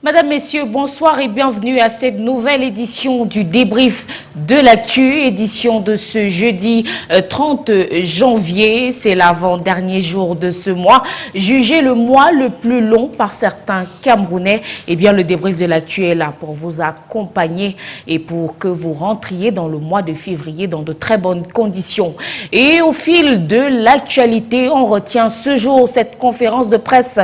Madame, Messieurs, bonsoir et bienvenue à cette nouvelle édition du débrief de l'actu, édition de ce jeudi 30 janvier. C'est l'avant-dernier jour de ce mois. Jugé le mois le plus long par certains Camerounais, eh bien le débrief de l'actu est là pour vous accompagner et pour que vous rentriez dans le mois de février dans de très bonnes conditions. Et au fil de l'actualité, on retient ce jour cette conférence de presse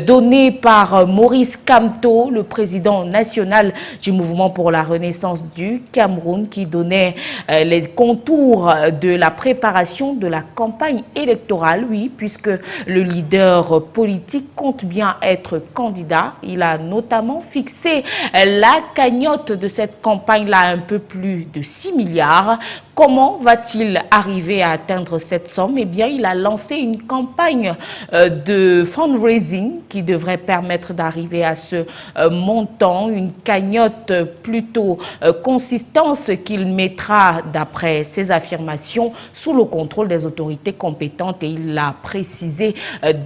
donnée par Maurice Kamto, le président national du mouvement pour la renaissance du Cameroun, qui donnait les contours de la préparation de la campagne électorale, oui, puisque le leader politique compte bien être candidat. Il a notamment fixé la cagnotte de cette campagne-là à un peu plus de 6 milliards. Comment va-t-il arriver à atteindre cette somme? Eh bien, il a lancé une campagne de fundraising qui devrait permettre d'arriver à ce montant, une cagnotte plutôt consistance qu'il mettra, d'après ses affirmations, sous le contrôle des autorités compétentes. Et il l'a précisé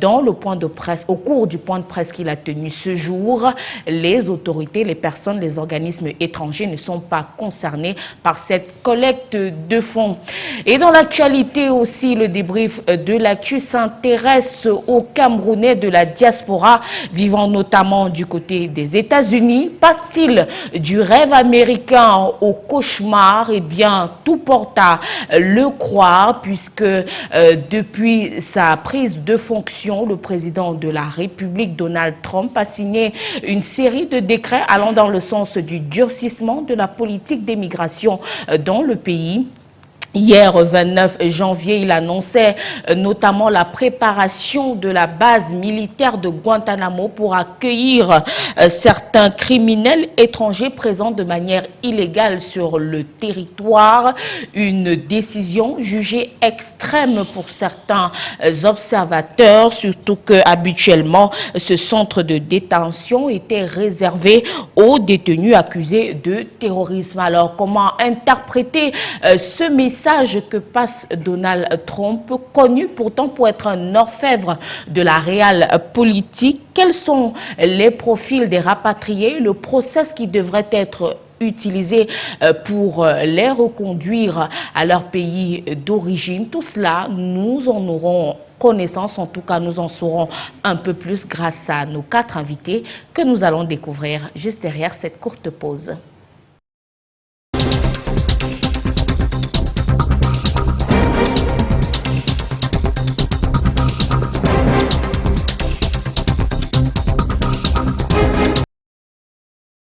dans le point de presse, au cours du point de presse qu'il a tenu ce jour. Les autorités, les personnes, les organismes étrangers ne sont pas concernés par cette collecte de fonds. Et dans l'actualité aussi, le débrief de l'actu s'intéresse aux Camerounais de la diaspora vivant notamment du côté des États-Unis. Passe-t-il du rêve américain au cauchemar? Eh bien, tout porte à le croire, puisque depuis sa prise de fonction, le président de la République, Donald Trump, a signé une série de décrets allant dans le sens du durcissement de la politique d'immigration dans le pays. Hier, 29 janvier, il annonçait notamment la préparation de la base militaire de Guantanamo pour accueillir certains criminels étrangers présents de manière illégale sur le territoire. Une décision jugée extrême pour certains observateurs, surtout que habituellement, ce centre de détention était réservé aux détenus accusés de terrorisme. Alors, comment interpréter ce message que passe Donald Trump, connu pourtant pour être un orfèvre de la réelle politique? Quels sont les profils des rapatriés, le process qui devrait être utilisé pour les reconduire à leur pays d'origine? Tout cela, nous en aurons connaissance, en tout cas nous en saurons un peu plus grâce à nos 4 invités que nous allons découvrir juste derrière cette courte pause.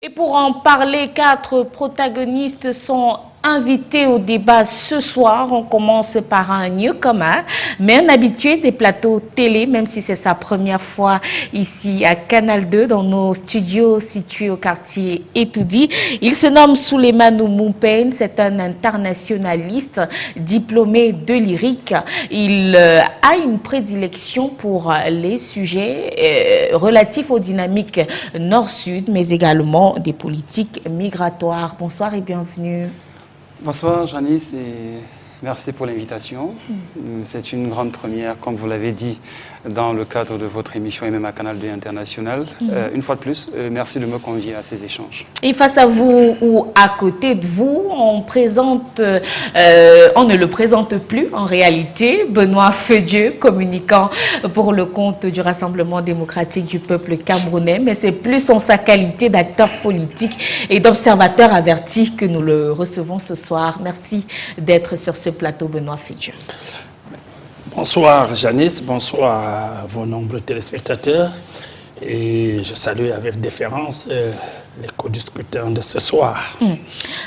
Et pour en parler, 4 protagonistes sont invités au débat ce soir. On commence par un newcomer, mais un habitué des plateaux télé, même si c'est sa première fois ici à Canal 2, dans nos studios situés au quartier Etoudi. Il se nomme Souleymane Moupen, c'est un internationaliste diplômé de lyrique. Il a une prédilection pour les sujets relatifs aux dynamiques nord-sud, mais également des politiques migratoires. Bonsoir et bienvenue. Bonsoir Janice et merci pour l'invitation. C'est une grande première, comme vous l'avez dit, dans le cadre de votre émission et même à Canal 2 International. Une fois de plus, merci de me convier à ces échanges. Et face à vous ou à côté de vous, on ne le présente plus en réalité, Benoît Feu-Dieu, communicant pour le compte du Rassemblement démocratique du peuple camerounais, mais c'est plus en sa qualité d'acteur politique et d'observateur averti que nous le recevons ce soir. Merci d'être sur ce plateau, Benoît Feu-Dieu. Bonsoir Janice, bonsoir à vos nombreux téléspectateurs et je salue avec déférence les co-discutants de ce soir.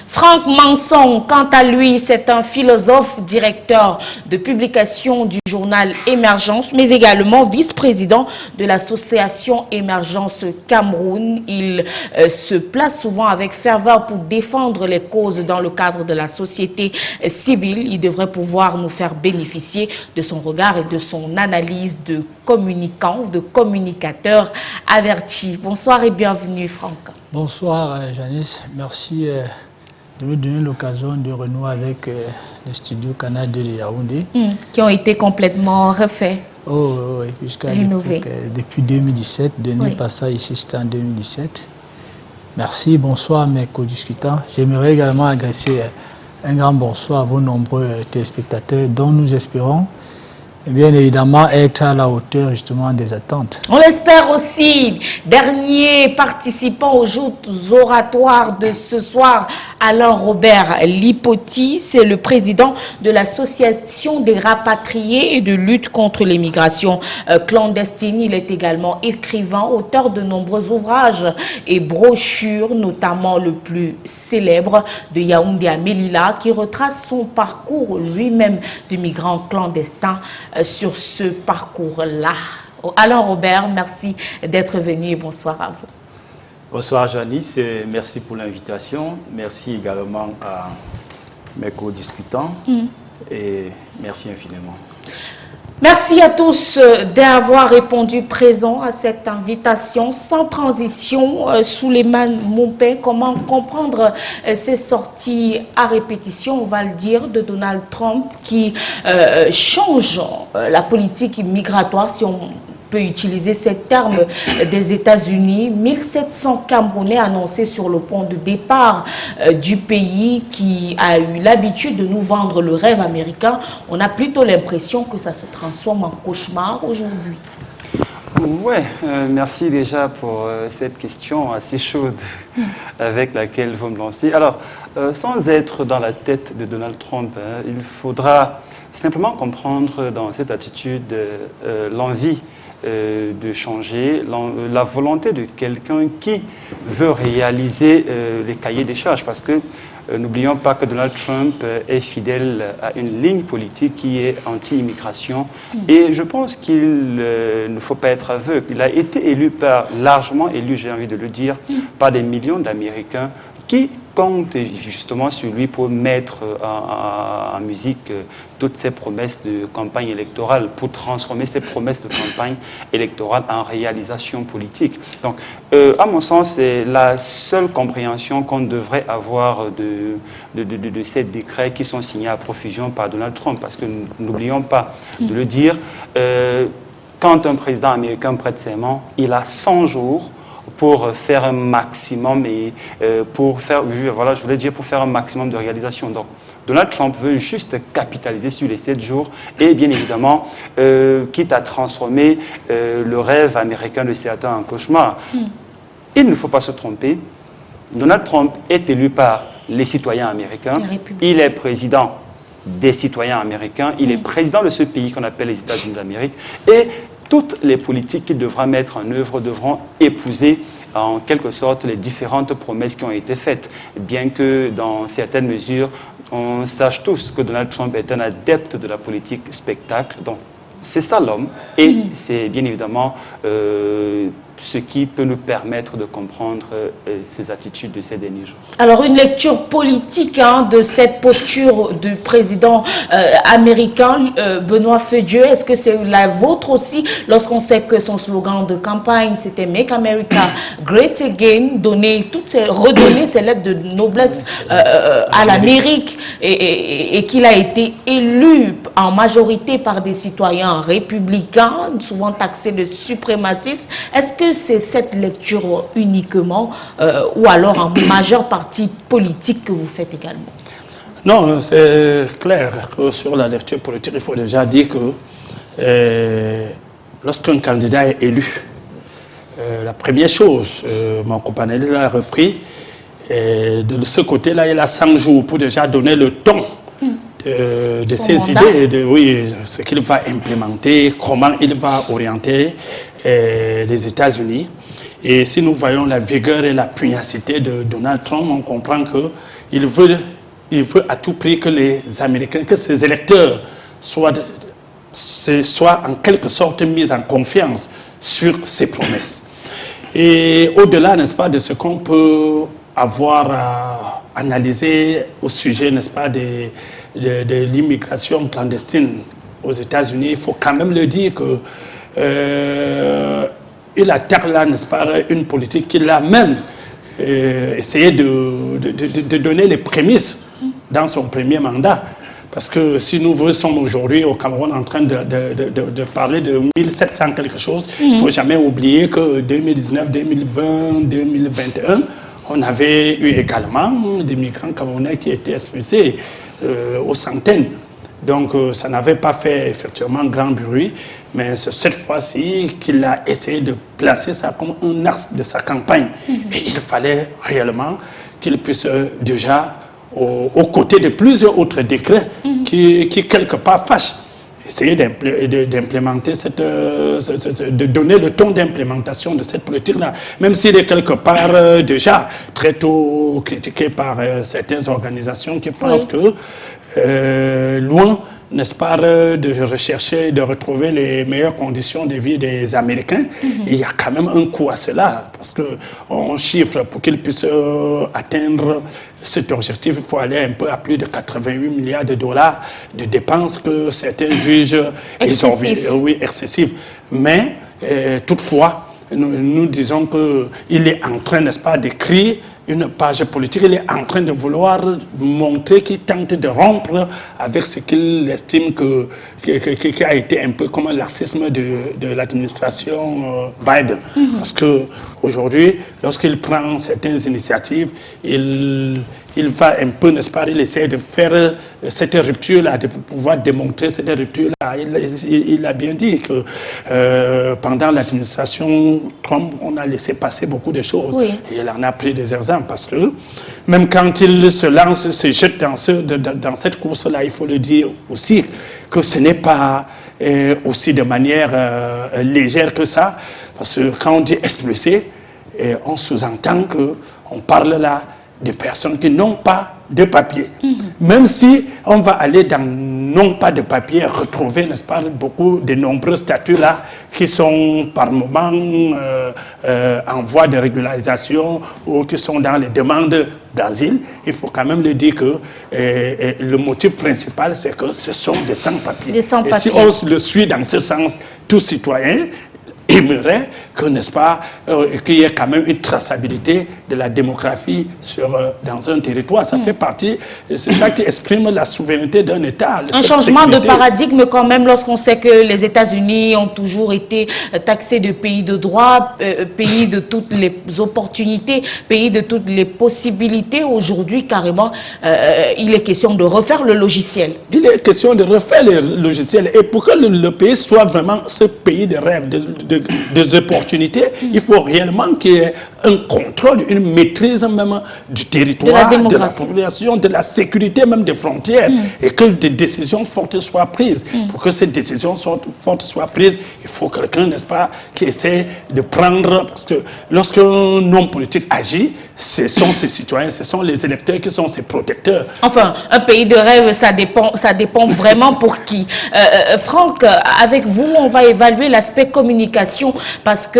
Franck Manson, quant à lui, c'est un philosophe, directeur de publication du journal Émergence, mais également vice-président de l'association Émergence Cameroun. Il se place souvent avec ferveur pour défendre les causes dans le cadre de la société civile. Il devrait pouvoir nous faire bénéficier de son regard et de son analyse de communicant, de communicateur averti. Bonsoir et bienvenue, Franck. Bonsoir Janice, merci de me donner l'occasion de renouer avec les studios Canal 2 de Yaoundé. Qui ont été complètement refaits. Oh oui, jusqu'à rénover. Depuis 2017, dernier Oui. passage ici, c'était en 2017. Merci, bonsoir mes co-discutants. J'aimerais également adresser un grand bonsoir à vos nombreux téléspectateurs dont nous espérons bien évidemment être à la hauteur justement des attentes. On l'espère aussi. Dernier participant aux joutes oratoires de ce soir, Alain Robert Lipoti, c'est le président de l'Association des rapatriés et de lutte contre l'immigration clandestine. Il est également écrivain, auteur de nombreux ouvrages et brochures, notamment le plus célèbre de Yaoundé à Melilla, qui retrace son parcours lui-même de migrant clandestin sur ce parcours-là. Alain Robert, merci d'être venu et bonsoir à vous. Bonsoir Janice, et merci pour l'invitation. Merci également à mes co-discutants et merci infiniment. Merci à tous d'avoir répondu présent à cette invitation. Sans transition, Souleymane Mompé, comment comprendre ces sorties à répétition, on va le dire, de Donald Trump qui change la politique migratoire, si on peut utiliser ces termes, des États-Unis. 1700 Camerounais annoncés sur le pont de départ du pays qui a eu l'habitude de nous vendre le rêve américain. On a plutôt l'impression que ça se transforme en cauchemar aujourd'hui. Ouais, merci déjà pour cette question assez chaude avec laquelle vous me lancez. Alors, sans être dans la tête de Donald Trump, il faudra simplement comprendre dans cette attitude l'envie de changer, la volonté de quelqu'un qui veut réaliser les cahiers des charges, parce que n'oublions pas que Donald Trump est fidèle à une ligne politique qui est anti-immigration et je pense qu'il ne faut pas être aveugle. Il a été élu largement élu, j'ai envie de le dire, par des millions d'Américains qui comptent justement sur lui pour mettre en musique toutes ces promesses de campagne électorale, pour transformer ces promesses de campagne électorale en réalisation politique. Donc, à mon sens, c'est la seule compréhension qu'on devrait avoir de ces décrets qui sont signés à profusion par Donald Trump, parce que n'oublions pas de le dire, quand un président américain prête serment, il a 100 jours pour faire un maximum et pour faire un maximum de réalisation. Donc, Donald Trump veut juste capitaliser sur les 7 jours et bien évidemment, quitte à transformer le rêve américain de certains en cauchemar. Il ne faut pas se tromper. Donald Trump est élu par les citoyens américains. Il est président des citoyens américains. Il est président de ce pays qu'on appelle les États-Unis d'Amérique. Et toutes les politiques qu'il devra mettre en œuvre devront épouser en quelque sorte les différentes promesses qui ont été faites, bien que dans certaines mesures, on sache tous que Donald Trump est un adepte de la politique spectacle. Donc, c'est ça l'homme, et c'est bien évidemment ce qui peut nous permettre de comprendre ses attitudes de ces derniers jours. Alors, une lecture politique de cette posture du président américain, Benoît Feu-Dieu, est-ce que c'est la vôtre aussi, lorsqu'on sait que son slogan de campagne, c'était « Make America Great Again », redonner ses lettres de noblesse à l'Amérique, et qu'il a été élu en majorité par des citoyens républicains, souvent taxés de suprémacistes. Est-ce que c'est cette lecture uniquement ou alors en majeure partie politique que vous faites également? Non, c'est clair que sur la lecture politique, il faut déjà dire que lorsqu'un candidat est élu, la première chose, mon compagnon l'a repris, de ce côté-là, il a 100 jours pour déjà donner le ton de ses idées, de ce qu'il va implémenter, comment il va orienter les États-Unis. Et si nous voyons la vigueur et la pugnacité de Donald Trump, on comprend qu'il veut à tout prix que les Américains, que ses électeurs soient en quelque sorte mis en confiance sur ses promesses. Et au-delà, n'est-ce pas, de ce qu'on peut avoir à analyser au sujet, n'est-ce pas, de l'immigration clandestine aux États-Unis, il faut quand même le dire que il a là, n'est-ce pas, une politique qu'il a même essayé de donner les prémices dans son premier mandat. Parce que si nous sommes aujourd'hui au Cameroun en train de parler de 1700 quelque chose, il ne faut jamais oublier que 2019, 2020, 2021, on avait eu également des migrants camerounais qui étaient expulsés aux centaines. Donc ça n'avait pas fait effectivement grand bruit, mais c'est cette fois-ci qu'il a essayé de placer ça comme un axe de sa campagne. Et il fallait réellement qu'il puisse déjà, aux côtés de plusieurs autres décrets qui quelque part fâchent, essayer d'implémenter de donner le ton d'implémentation de cette politique-là, même s'il est quelque part déjà très tôt critiqué par certaines organisations qui pensent que loin, n'est-ce pas, de rechercher, de retrouver les meilleures conditions de vie des Américains, il y a quand même un coût à cela, parce qu'on chiffre pour qu'ils puissent atteindre cet objectif, il faut aller un peu à plus de 88 milliards de dollars de dépenses que certains jugent excessifs. Mais toutefois, nous disons qu'il est en train, n'est-ce pas, d'écrire une page politique. Il est en train de vouloir montrer qu'il tente de rompre avec ce qu'il estime qui a été un peu comme un laxisme de l'administration Biden. Parce qu'aujourd'hui, lorsqu'il prend certaines initiatives, il va un peu, n'est-ce pas, il essaie de faire cette rupture-là, de pouvoir démontrer cette rupture-là. Il a bien dit que pendant l'administration Trump, on a laissé passer beaucoup de choses. Et il en a pris des exemples parce que même quand il se lance, se jette dans cette course-là, il faut le dire aussi que ce n'est pas aussi de manière légère que ça. Parce que quand on dit expulsé, on sous-entend qu'on parle là de personnes qui n'ont pas de papier. Même si on va aller dans non pas de papier, retrouver, n'est-ce pas, beaucoup de nombreux statuts là qui sont par moment en voie de régularisation ou qui sont dans les demandes d'asile. Il faut quand même le dire que le motif principal, c'est que ce sont des sans-papiers. Et si on le suit dans ce sens, tout citoyen aimerait que, n'est-ce pas, qu'il y ait quand même une traçabilité de la démographie dans un territoire. Ça fait partie, c'est ça qui exprime la souveraineté d'un État. Un changement de paradigme quand même lorsqu'on sait que les États-Unis ont toujours été taxés de pays de droit, pays de toutes les opportunités, pays de toutes les possibilités. Aujourd'hui, carrément, il est question de refaire le logiciel. Il est question de refaire le logiciel. Et pour que le pays soit vraiment ce pays de rêve, des opportunités, il faut réellement qu'il y ait un contrôle, une maîtrise même du territoire, de la population, de la sécurité même des frontières, et que des décisions fortes soient prises. Pour que ces décisions fortes soient prises, il faut quelqu'un, n'est-ce pas, qui essaie de prendre, parce que lorsqu'un homme politique agit, ce sont ses citoyens, ce sont les électeurs qui sont ses protecteurs. Enfin, un pays de rêve, ça dépend vraiment pour qui. Franck, avec vous, on va évaluer l'aspect communication, parce que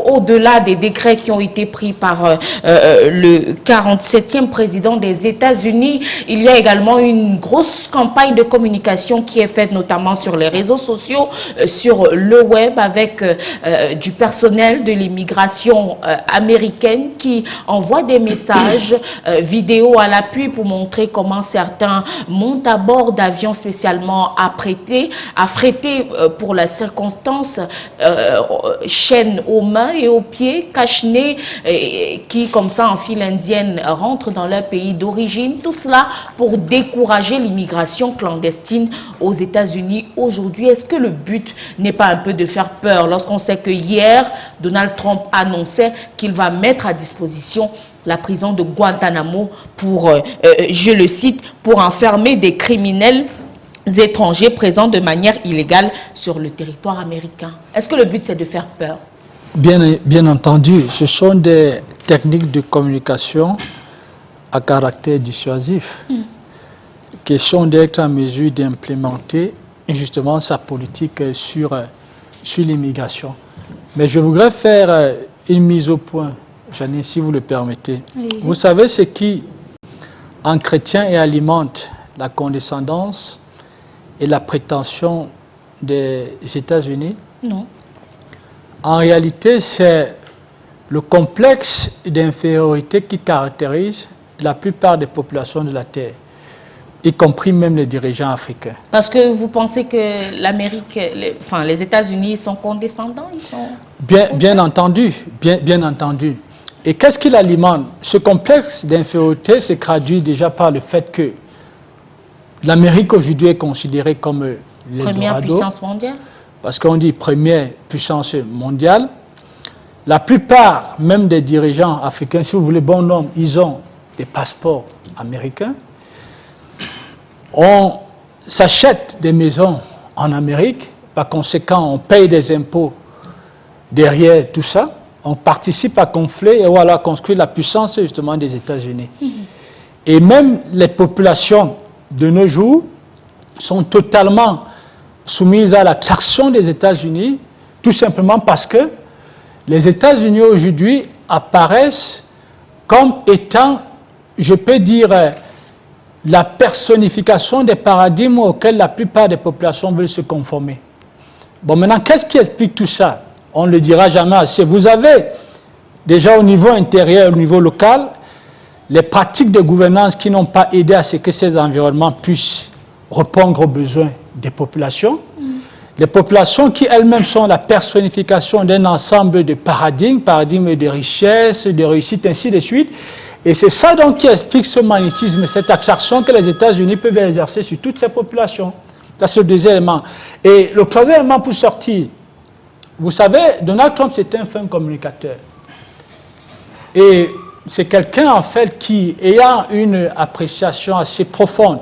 au-delà des décrets qui ont été pris par le 47e président des États-Unis, il y a également une grosse campagne de communication qui est faite notamment sur les réseaux sociaux, sur le web, avec du personnel de l'immigration américaine qui envoie des messages vidéo à l'appui pour montrer comment certains montent à bord d'avions spécialement affrétés pour la circonstance, chaînes aux mains et aux pieds, cache-nez, qui comme ça en file indienne rentrent dans leur pays d'origine. Tout cela pour décourager l'immigration clandestine aux États-Unis aujourd'hui. Est-ce que le but n'est pas un peu de faire peur lorsqu'on sait que hier, Donald Trump annonçait qu'il va mettre à disposition la prison de Guantanamo pour, je le cite, pour enfermer des criminels étrangers présents de manière illégale sur le territoire américain? Est-ce que le but, c'est de faire peur? Bien entendu, ce sont des techniques de communication à caractère dissuasif qui sont d'être en mesure d'implémenter justement sa politique sur l'immigration. Mais je voudrais faire une mise au point, Janine, si vous le permettez. Vous savez ce qui entretient et alimente la condescendance et la prétention des États-Unis? Non. En réalité, c'est le complexe d'infériorité qui caractérise la plupart des populations de la Terre. y compris même les dirigeants africains. Parce que vous pensez que l'Amérique, les États-Unis sont condescendants, Bien entendu, bien entendu. Et qu'est-ce qui l'alimente? Ce complexe d'infériorité se traduit déjà par le fait que l'Amérique aujourd'hui est considérée comme première puissance mondiale. Parce qu'on dit première puissance mondiale. La plupart, même des dirigeants africains, si vous voulez bon nombre, ils ont des passeports américains. On s'achète des maisons en Amérique. Par conséquent, on paye des impôts derrière tout ça. On participe à gonfler et voilà, construire la puissance justement des États-Unis. Et même les populations de nos jours sont totalement soumises à l'attraction des États-Unis, tout simplement parce que les États-Unis aujourd'hui apparaissent comme étant, je peux dire, la personnification des paradigmes auxquels la plupart des populations veulent se conformer. Bon, maintenant, qu'est-ce qui explique tout ça? On ne le dira jamais assez. Vous avez déjà au niveau intérieur, au niveau local, les pratiques de gouvernance qui n'ont pas aidé à ce que ces environnements puissent répondre aux besoins des populations. Les populations qui elles-mêmes sont la personnification d'un ensemble de paradigmes de richesse, de réussite, ainsi de suite. Et c'est ça donc qui explique ce magnétisme, cette attraction que les États-Unis peuvent exercer sur toutes ces populations. Ça, c'est le deuxième élément. Et le troisième élément pour sortir, vous savez, Donald Trump, c'est un fin communicateur. Et c'est quelqu'un, en fait, qui, ayant une appréciation assez profonde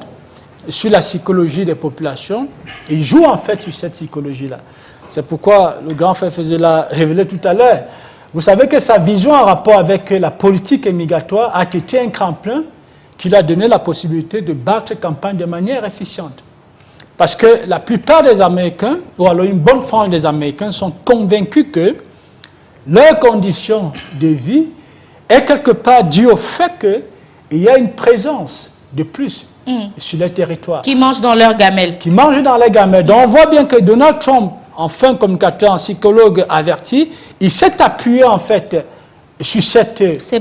sur la psychologie des populations, il joue, en fait, sur cette psychologie-là. C'est pourquoi le grand frère faisait la révéler tout à l'heure. Vous savez que sa vision en rapport avec la politique migratoire a été un tremplin qui lui a donné la possibilité de battre campagne de manière efficiente. Parce que la plupart des Américains, ou alors une bonne frange des Américains, sont convaincus que leur condition de vie est quelque part due au fait qu'il y a une présence de plus sur le territoire. Qui mangent dans leur gamelle. Qui mangent dans les gamelles. Donc on voit bien que Donald Trump, en fin communicateur, en psychologue averti, il s'est appuyé en fait sur ces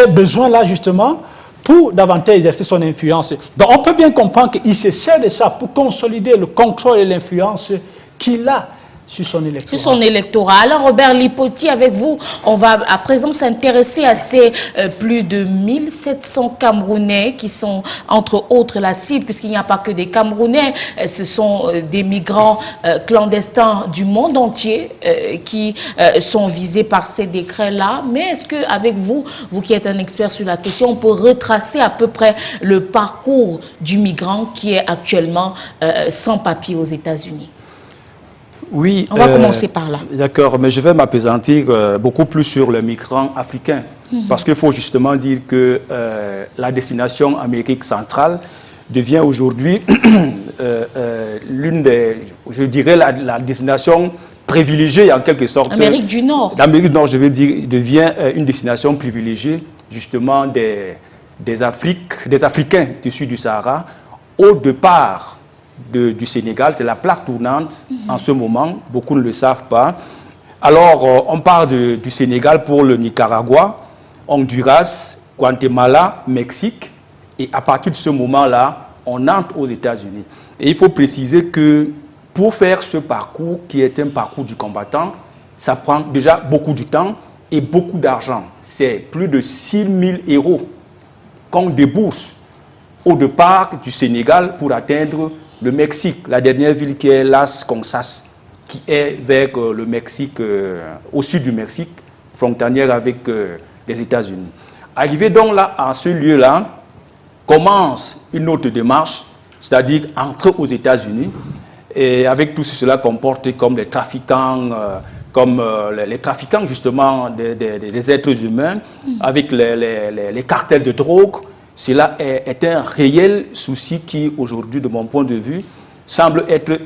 besoins-là justement, pour davantage exercer son influence. Donc on peut bien comprendre qu'il se sert de ça pour consolider le contrôle et l'influence qu'il a sur son électorat. Sur son électorat. Alors Robert Lipoti, avec vous, on va à présent s'intéresser à ces plus de 1700 Camerounais qui sont entre autres la cible, puisqu'il n'y a pas que des Camerounais, ce sont des migrants clandestins du monde entier qui sont visés par ces décrets-là. Mais est-ce qu'avec vous, vous qui êtes un expert sur la question, on peut retracer à peu près le parcours du migrant qui est actuellement sans papier aux États-Unis? Oui, on va commencer par là. D'accord, mais je vais m'appesantir beaucoup plus sur les migrants africains. Parce qu'il faut justement dire que la destination Amérique centrale devient aujourd'hui l'une des, je dirais, la destination privilégiée en quelque sorte. Amérique du Nord. L'Amérique du Nord, je veux dire, devient une destination privilégiée justement des Africains issus du Sahara au départ du Sénégal. C'est la plaque tournante en ce moment, beaucoup ne le savent pas. Alors, on part du Sénégal pour le Nicaragua, Honduras, Guatemala, Mexique, et à partir de ce moment-là, on entre aux États-Unis. Et il faut préciser que pour faire ce parcours, qui est un parcours du combattant, ça prend déjà beaucoup de temps et beaucoup d'argent. C'est plus de 6 000 € qu'on débourse au départ du Sénégal pour atteindre le Mexique, la dernière ville qui est Las Conchas, qui est vers le Mexique, au sud du Mexique, frontalière avec les États-Unis. Arrivé donc là, à ce lieu-là, commence une autre démarche, c'est-à-dire entrer aux États-Unis, et avec tout cela comporte comme les trafiquants, les trafiquants justement des êtres humains, avec les cartels de drogue. Cela est un réel souci qui, aujourd'hui, de mon point de vue, semble être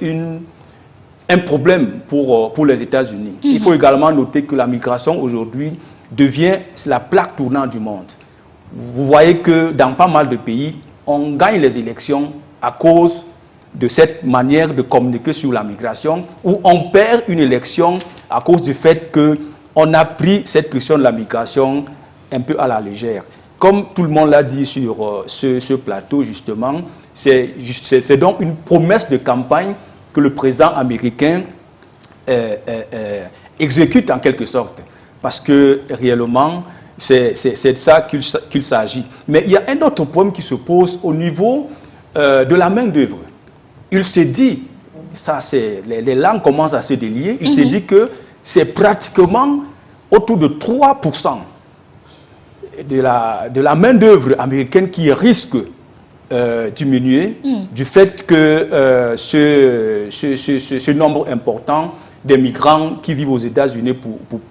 un problème pour les États-Unis. Il faut également noter que la migration, aujourd'hui, devient la plaque tournante du monde. Vous voyez que dans pas mal de pays, on gagne les élections à cause de cette manière de communiquer sur la migration, ou on perd une élection à cause du fait qu'on a pris cette question de la migration un peu à la légère. comme tout le monde l'a dit sur ce plateau, justement, c'est donc une promesse de campagne que le président américain exécute en quelque sorte. Parce que réellement, c'est de ça qu'il s'agit. Mais il y a un autre problème qui se pose au niveau de la main-d'œuvre. Il s'est dit, ça les langues commencent à se délier, il s'est dit que c'est pratiquement autour de 3% de la main-d'œuvre américaine qui risque diminuer du fait que ce nombre important des migrants qui vivent aux États-Unis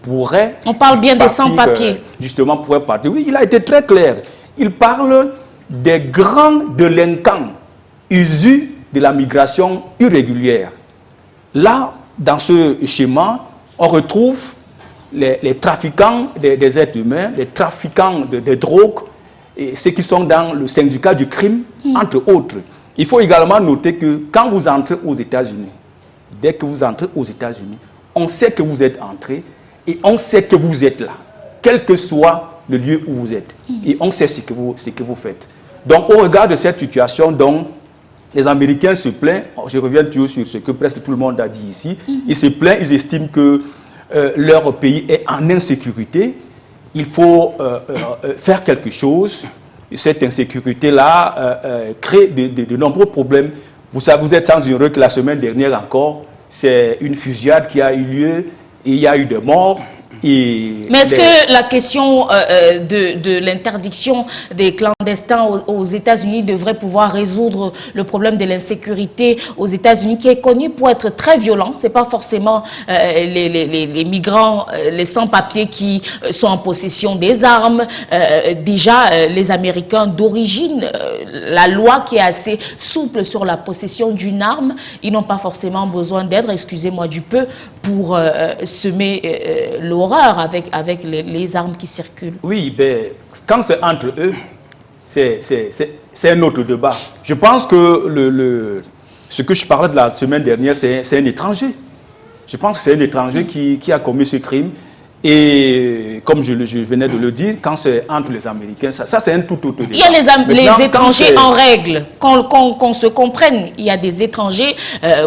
pourraient... On parle bien des sans-papiers. Justement, pourraient partir. Oui, il a été très clair. Il parle des grands délinquants issus de la migration irrégulière. Là, dans ce schéma, on retrouve les trafiquants des êtres humains, les trafiquants de drogue, et ceux qui sont dans le syndicat du crime, entre autres. Il faut également noter que quand vous entrez aux États-Unis, dès que vous entrez aux États-Unis, on sait que vous êtes entré et on sait que vous êtes là, quel que soit le lieu où vous êtes. Et on sait ce que vous faites. Donc, au regard de cette situation, donc, les Américains se plaignent, je reviens toujours sur ce que presque tout le monde a dit ici, ils se plaignent, ils estiment que leur pays est en insécurité. Il faut faire quelque chose. Cette insécurité-là crée de nombreux problèmes. Vous savez, vous êtes sans ignorer que la semaine dernière encore, c'est une fusillade qui a eu lieu et il y a eu des morts. Mais est-ce que la question de l'interdiction des clandestins aux États-Unis devrait pouvoir résoudre le problème de l'insécurité aux États-Unis, qui est connu pour être très violent? Ce n'est pas forcément les migrants, les sans-papiers qui sont en possession des armes. Déjà, les Américains d'origine, la loi qui est assez souple sur la possession d'une arme, ils n'ont pas forcément besoin d'aide, excusez-moi du peu, pour semer l'horreur avec les armes qui circulent. Oui, ben, quand c'est entre eux, c'est un autre débat. Je pense que ce que je parlais de la semaine dernière, c'est un étranger. Je pense que c'est un étranger qui a commis ce crime. Et comme je venais de le dire, quand c'est entre les Américains, ça c'est un tout autre débat. Il y a les étrangers en règle, qu'on se comprenne. Il y a des étrangers,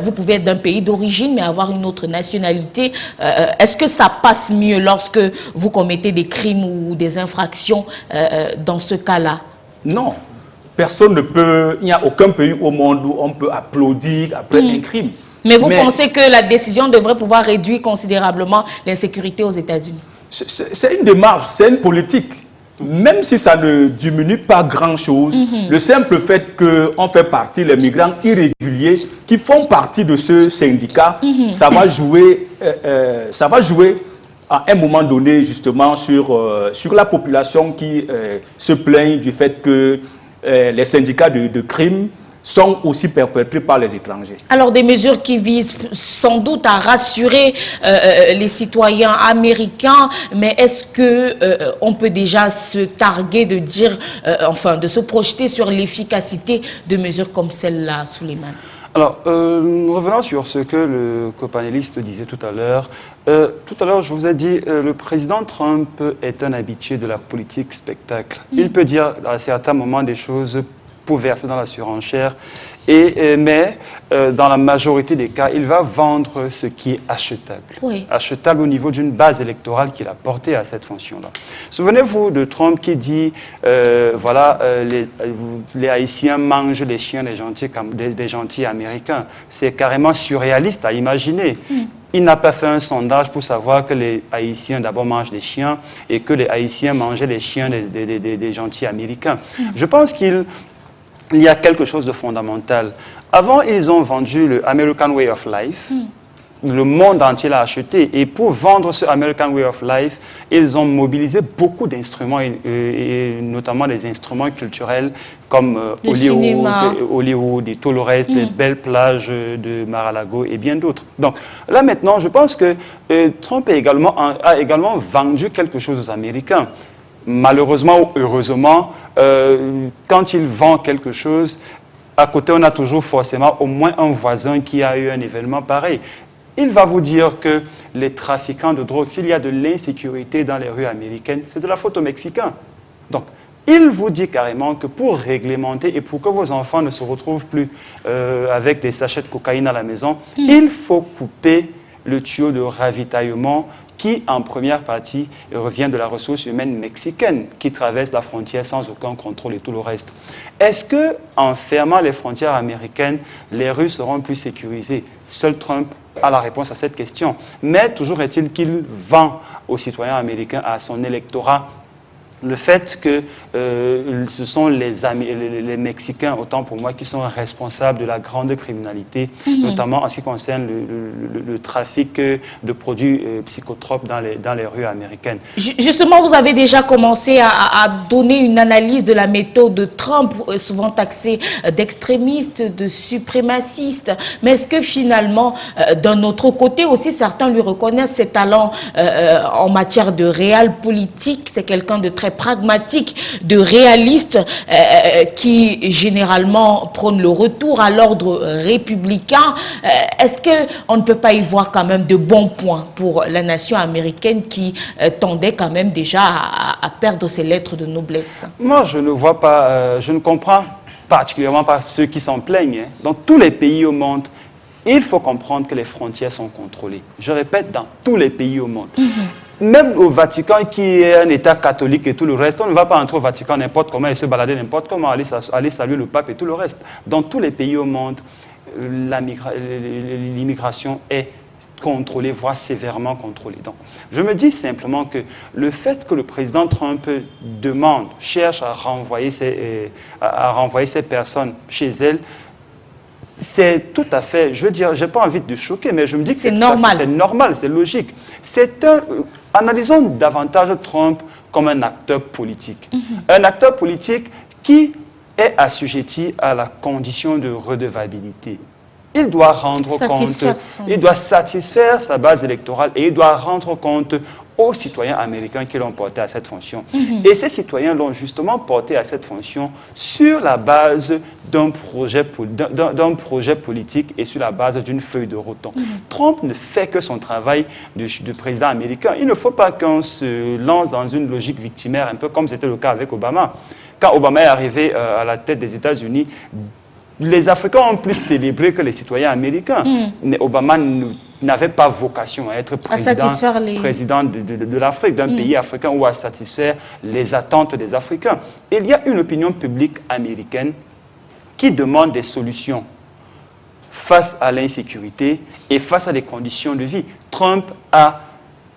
vous pouvez être d'un pays d'origine, mais avoir une autre nationalité. Est-ce que ça passe mieux lorsque vous commettez des crimes ou des infractions dans ce cas-là? Non. Personne ne peut, il n'y a aucun pays au monde où on peut applaudir après un crime. Mais vous pensez que la décision devrait pouvoir réduire considérablement l'insécurité aux États-Unis? C'est une démarche, c'est une politique. Même si ça ne diminue pas grand-chose, le simple fait qu'on fait partie, les migrants irréguliers qui font partie de ce syndicat, ça va jouer à un moment donné justement sur la population qui se plaigne du fait que les syndicats de crime sont aussi perpétrés par les étrangers. Alors des mesures qui visent sans doute à rassurer les citoyens américains, mais est-ce que on peut déjà se targuer de dire, enfin de se projeter sur l'efficacité de mesures comme celle-là, Souleymane? Alors, revenons sur ce que le copanéliste disait tout à l'heure. Je vous ai dit, le président Trump est un habitué de la politique spectacle. Il peut dire à certains moments des choses pour verser dans la surenchère, mais dans la majorité des cas, il va vendre ce qui est achetable. Oui. Achetable au niveau d'une base électorale qu'il a portée à cette fonction-là. Souvenez-vous de Trump qui dit, voilà, les Haïtiens mangent les chiens des gentils Américains. C'est carrément surréaliste à imaginer. Il n'a pas fait un sondage pour savoir que les Haïtiens d'abord mangent des chiens et que les Haïtiens mangeaient les chiens des gentils Américains. Je pense qu'il y a quelque chose de fondamental. Avant, ils ont vendu le American Way of Life. Le monde entier l'a acheté. Et pour vendre ce American Way of Life, ils ont mobilisé beaucoup d'instruments, et notamment des instruments culturels comme Hollywood, et tout le reste, les belles plages de Mar-a-Lago et bien d'autres. Donc là maintenant, je pense que Trump a également vendu quelque chose aux Américains. Malheureusement ou heureusement, quand il vend quelque chose, à côté, on a toujours forcément au moins un voisin qui a eu un événement pareil. Il va vous dire que les trafiquants de drogue, s'il y a de l'insécurité dans les rues américaines, c'est de la faute aux Mexicains. Donc, Il vous dit carrément que pour réglementer et pour que vos enfants ne se retrouvent plus avec des sachets de cocaïne à la maison, il faut couper le tuyau de ravitaillement qui, en première partie, revient de la ressource humaine mexicaine qui traverse la frontière sans aucun contrôle et tout le reste. Est-ce qu'en fermant les frontières américaines, les rues seront plus sécurisées? Seul Trump a la réponse à cette question. Mais toujours est-il qu'il vend aux citoyens américains, à son électorat, le fait que ce sont les Mexicains, autant pour moi, qui sont responsables de la grande criminalité, notamment en ce qui concerne le trafic de produits psychotropes dans les rues américaines. Justement, vous avez déjà commencé à donner une analyse de la méthode de Trump, souvent taxé d'extrémiste, de suprémaciste. Mais est-ce que finalement, d'un autre côté aussi, certains lui reconnaissent ses talents en matière de réel politique? C'est quelqu'un de très pragmatique, de réaliste, qui généralement prône le retour à l'ordre républicain. Est-ce qu'on ne peut pas y voir quand même de bons points pour la nation américaine qui tendait quand même déjà à perdre ses lettres de noblesse? Moi, je ne vois pas, je ne comprends particulièrement pas ceux qui s'en plaignent. Dans tous les pays au monde, il faut comprendre que les frontières sont contrôlées. Je répète, dans tous les pays au monde. Même au Vatican, qui est un État catholique et tout le reste, on ne va pas entrer au Vatican n'importe comment et se balader n'importe comment, aller saluer le pape et tout le reste. Dans tous les pays au monde, l'immigration est contrôlée, voire sévèrement contrôlée. Donc, je me dis simplement que le fait que le président Trump cherche à renvoyer ces personnes chez elles, c'est tout à fait, je veux dire, je n'ai pas envie de choquer, mais je me dis que c'est normal. C'est normal, c'est logique. Analysons davantage Trump comme un acteur politique. Un acteur politique qui est assujetti à la condition de redevabilité. Il doit rendre compte, il doit satisfaire sa base électorale et il doit rendre compte aux citoyens américains qui l'ont porté à cette fonction. Et ces citoyens l'ont justement porté à cette fonction sur la base d'un projet politique et sur la base d'une feuille de route. Trump ne fait que son travail de président américain. Il ne faut pas qu'on se lance dans une logique victimaire, un peu comme c'était le cas avec Obama. Quand Obama est arrivé à la tête des États-Unis, les Africains ont plus célébré que les citoyens américains. Mais Obama n'avait pas vocation à être président de l'Afrique, d'un pays africain, ou à satisfaire les attentes des Africains. Il y a une opinion publique américaine qui demande des solutions face à l'insécurité et face à des conditions de vie. Trump a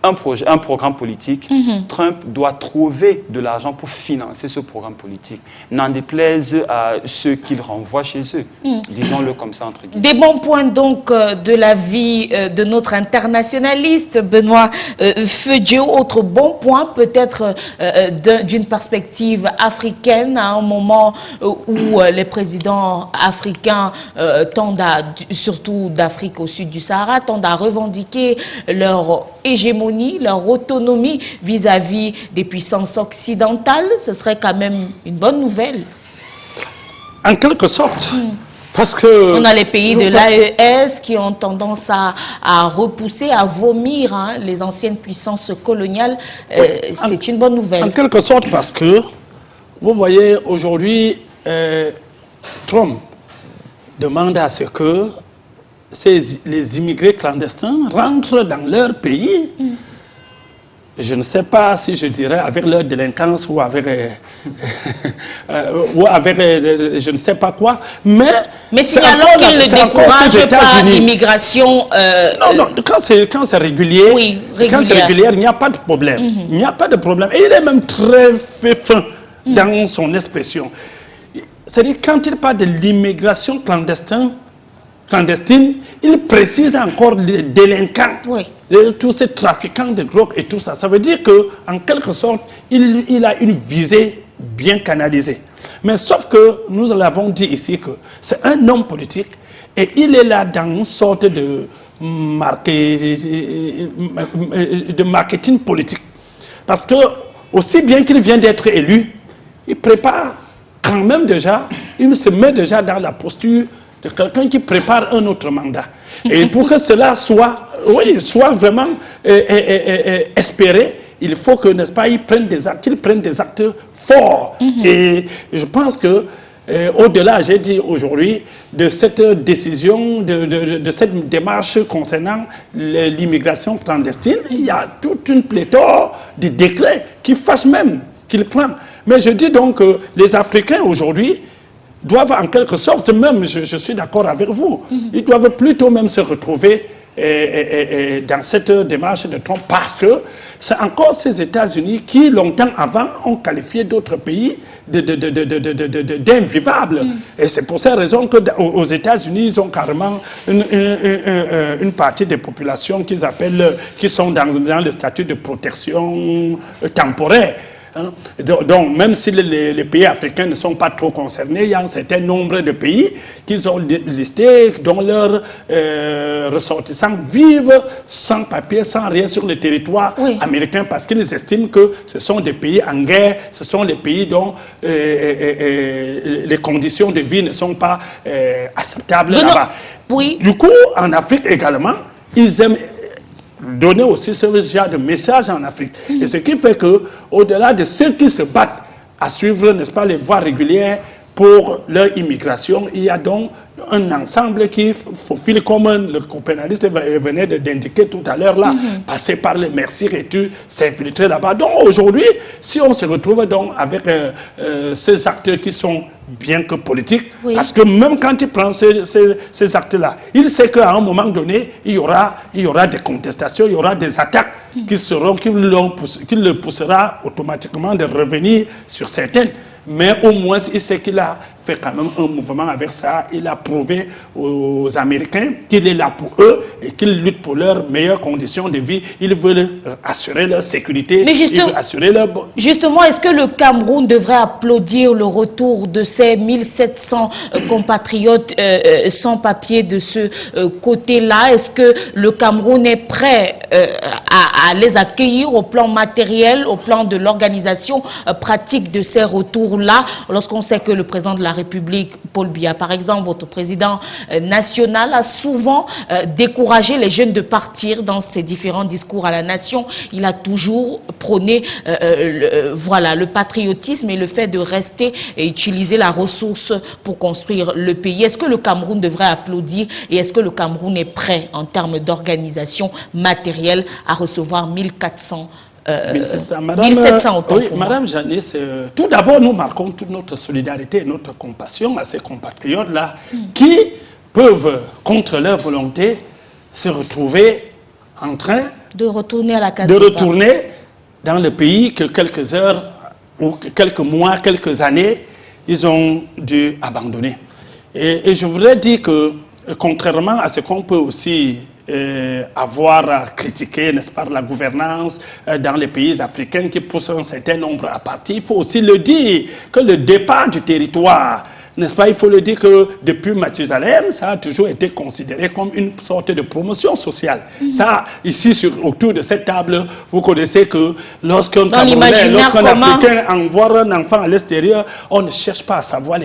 un programme politique. Trump doit trouver de l'argent pour financer ce programme politique. N'en déplaise à ceux qu'il renvoie chez eux. Disons-le comme ça, entre guillemets. Des bons points donc de la vie de notre internationaliste, Benoît Feudio. Autre bon point peut-être d'une perspective africaine, à un moment où les présidents africains tendent surtout d'Afrique au sud du Sahara, tendent à revendiquer leur hégémonie, leur autonomie vis-à-vis des puissances occidentales. Ce serait quand même une bonne nouvelle. En quelque sorte, parce que... On a les pays de l'AES qui ont tendance à repousser, à vomir les anciennes puissances coloniales. C'est une bonne nouvelle. En quelque sorte, parce que, vous voyez, aujourd'hui, Trump demande à ce que les immigrés clandestins rentrent dans leur pays. Je ne sais pas si je dirais avec leur délinquance ou avec, je ne sais pas quoi, mais signalons qu'ils ne découragent pas l'immigration. Non, quand c'est régulier, oui, quand c'est régulier, il n'y a pas de problème. Il n'y a pas de problème. Et il est même très fin dans son expression. C'est-à-dire, quand il parle de l'immigration clandestine, il précise encore les délinquants, tous ces trafiquants de drogue et tout ça. Ça veut dire qu'en quelque sorte, il a une visée bien canalisée. Mais sauf que nous l'avons dit ici que c'est un homme politique et il est là dans une sorte de marketing politique. Parce que, aussi bien qu'il vient d'être élu, il prépare quand même déjà, il se met déjà dans la posture de quelqu'un qui prépare un autre mandat. Et pour que cela soit vraiment espéré, il faut que, n'est-ce pas, qu'ils prennent des actes forts. Et je pense que au-delà, j'ai dit aujourd'hui, de cette décision, de cette démarche concernant l'immigration clandestine, il y a toute une pléthore de décrets qui fâchent même, qu'il prend. Mais je dis donc que les Africains aujourd'hui doivent en quelque sorte même, je suis d'accord avec vous, ils doivent plutôt même se retrouver dans cette démarche de Trump, parce que c'est encore ces États-Unis qui, longtemps avant, ont qualifié d'autres pays d'invivables. Et c'est pour cette raison qu'aux États-Unis, ils ont carrément une partie des populations qu'ils appellent, qui sont dans le statut de protection temporaire. Hein? Donc, même si les pays africains ne sont pas trop concernés, il y a un certain nombre de pays qu'ils ont listés, dont leurs ressortissants vivent sans papier, sans rien sur le territoire américain, parce qu'ils estiment que ce sont des pays en guerre, ce sont les pays dont les conditions de vie ne sont pas acceptables là-bas. Du coup, en Afrique également, ils aiment donner aussi ce genre de message en Afrique. Et ce qui fait que, au-delà de ceux qui se battent à suivre, n'est-ce pas, les voies régulières pour leur immigration, il y a donc un ensemble qui faufile, comme le copénaliste venait d'indiquer tout à l'heure là, passer par les merci et s'infiltrer là-bas. Donc aujourd'hui, si on se retrouve donc avec ces acteurs qui sont bien que politiques, parce que même quand il prend ces actes-là, il sait qu'à un moment donné, il y aura des contestations, il y aura des attaques qui le poussera automatiquement de revenir sur certaines. Mais au moins, il sait qu'il a fait quand même un mouvement avec ça. Il a prouvé aux Américains qu'il est là pour eux et qu'il lutte pour leurs meilleures conditions de vie. Ils veulent assurer leur sécurité. Mais justement, est-ce que le Cameroun devrait applaudir le retour de ces 1700 compatriotes sans papier de ce côté-là? Est-ce que le Cameroun est prêt à les accueillir au plan matériel, au plan de l'organisation pratique de ces retours-là, lorsqu'on sait que le président de la République, Paul Biya, par exemple, votre président national, a souvent découragé les jeunes de partir dans ses différents discours à la nation. Il a toujours prôné le patriotisme et le fait de rester et utiliser la ressource pour construire le pays. Est-ce que le Cameroun devrait applaudir et est-ce que le Cameroun est prêt en termes d'organisation matérielle à recevoir 1400 1700 autant pour Madame Janice, tout d'abord, nous marquons toute notre solidarité et notre compassion à ces compatriotes-là qui peuvent, contre leur volonté, se retrouver en train de retourner à la case dans le pays que quelques heures, ou quelques mois, quelques années, ils ont dû abandonner. Et je voudrais dire que, contrairement à ce qu'on peut aussi avoir à critiquer, n'est-ce pas, la gouvernance dans les pays africains qui poussent un certain nombre à partir, il faut aussi le dire que le départ du territoire, n'est-ce pas, il faut le dire que depuis Mathusalem, ça a toujours été considéré comme une sorte de promotion sociale. Ça, ici, autour de cette table, vous connaissez que lorsqu'un Camerounais, lorsqu'un Africain envoie un enfant à l'extérieur, on ne cherche pas à savoir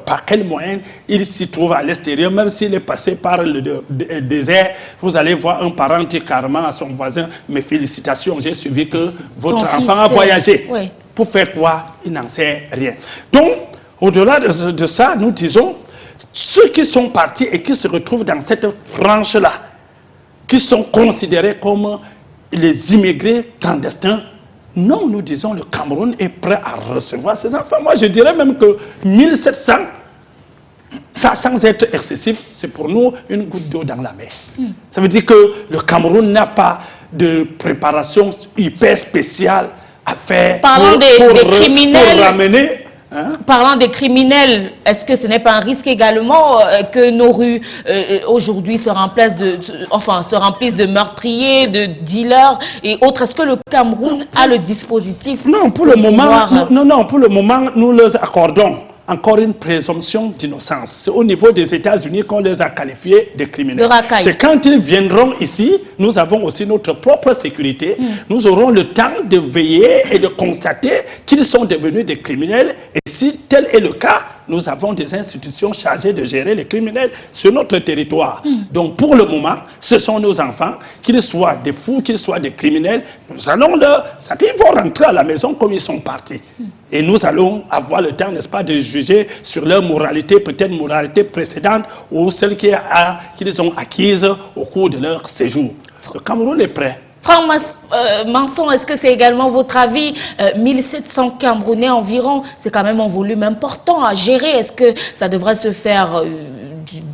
par quel moyen il s'y trouve à l'extérieur, même s'il est passé par le désert. Vous allez voir un parent dire carrément à son voisin, mes félicitations, j'ai suivi que votre enfant a voyagé. Pour faire quoi? Il n'en sait rien. Donc, au-delà de ça, nous disons, ceux qui sont partis et qui se retrouvent dans cette frange-là, qui sont considérés comme les immigrés clandestins, non, nous disons, le Cameroun est prêt à recevoir ces enfants. Moi, je dirais même que 1700, ça, sans être excessif, c'est pour nous une goutte d'eau dans la mer. Ça veut dire que le Cameroun n'a pas de préparation hyper spéciale à faire pour ramener. Parlant des criminels, est-ce que ce n'est pas un risque également que nos rues aujourd'hui se remplissent de meurtriers, de dealers et autres? Est-ce que le Cameroun a le dispositif? Non, pour le moment, nous leur accordons encore une présomption d'innocence. C'est au niveau des États-Unis qu'on les a qualifiés de criminels. C'est quand ils viendront ici, nous avons aussi notre propre sécurité. Nous aurons le temps de veiller et de constater qu'ils sont devenus des criminels. Et si tel est le cas, nous avons des institutions chargées de gérer les criminels sur notre territoire. Donc pour le moment, ce sont nos enfants, qu'ils soient des fous, qu'ils soient des criminels, nous allons ils vont rentrer à la maison comme ils sont partis. Et nous allons avoir le temps, n'est-ce pas, de juger sur leur moralité, peut-être moralité précédente ou celle qu'ils ont acquise au cours de leur séjour. Le Cameroun est prêt. Franck Manson, est-ce que c'est également votre avis? 1700 Camerounais environ, c'est quand même un volume important à gérer. Est-ce que ça devrait se faire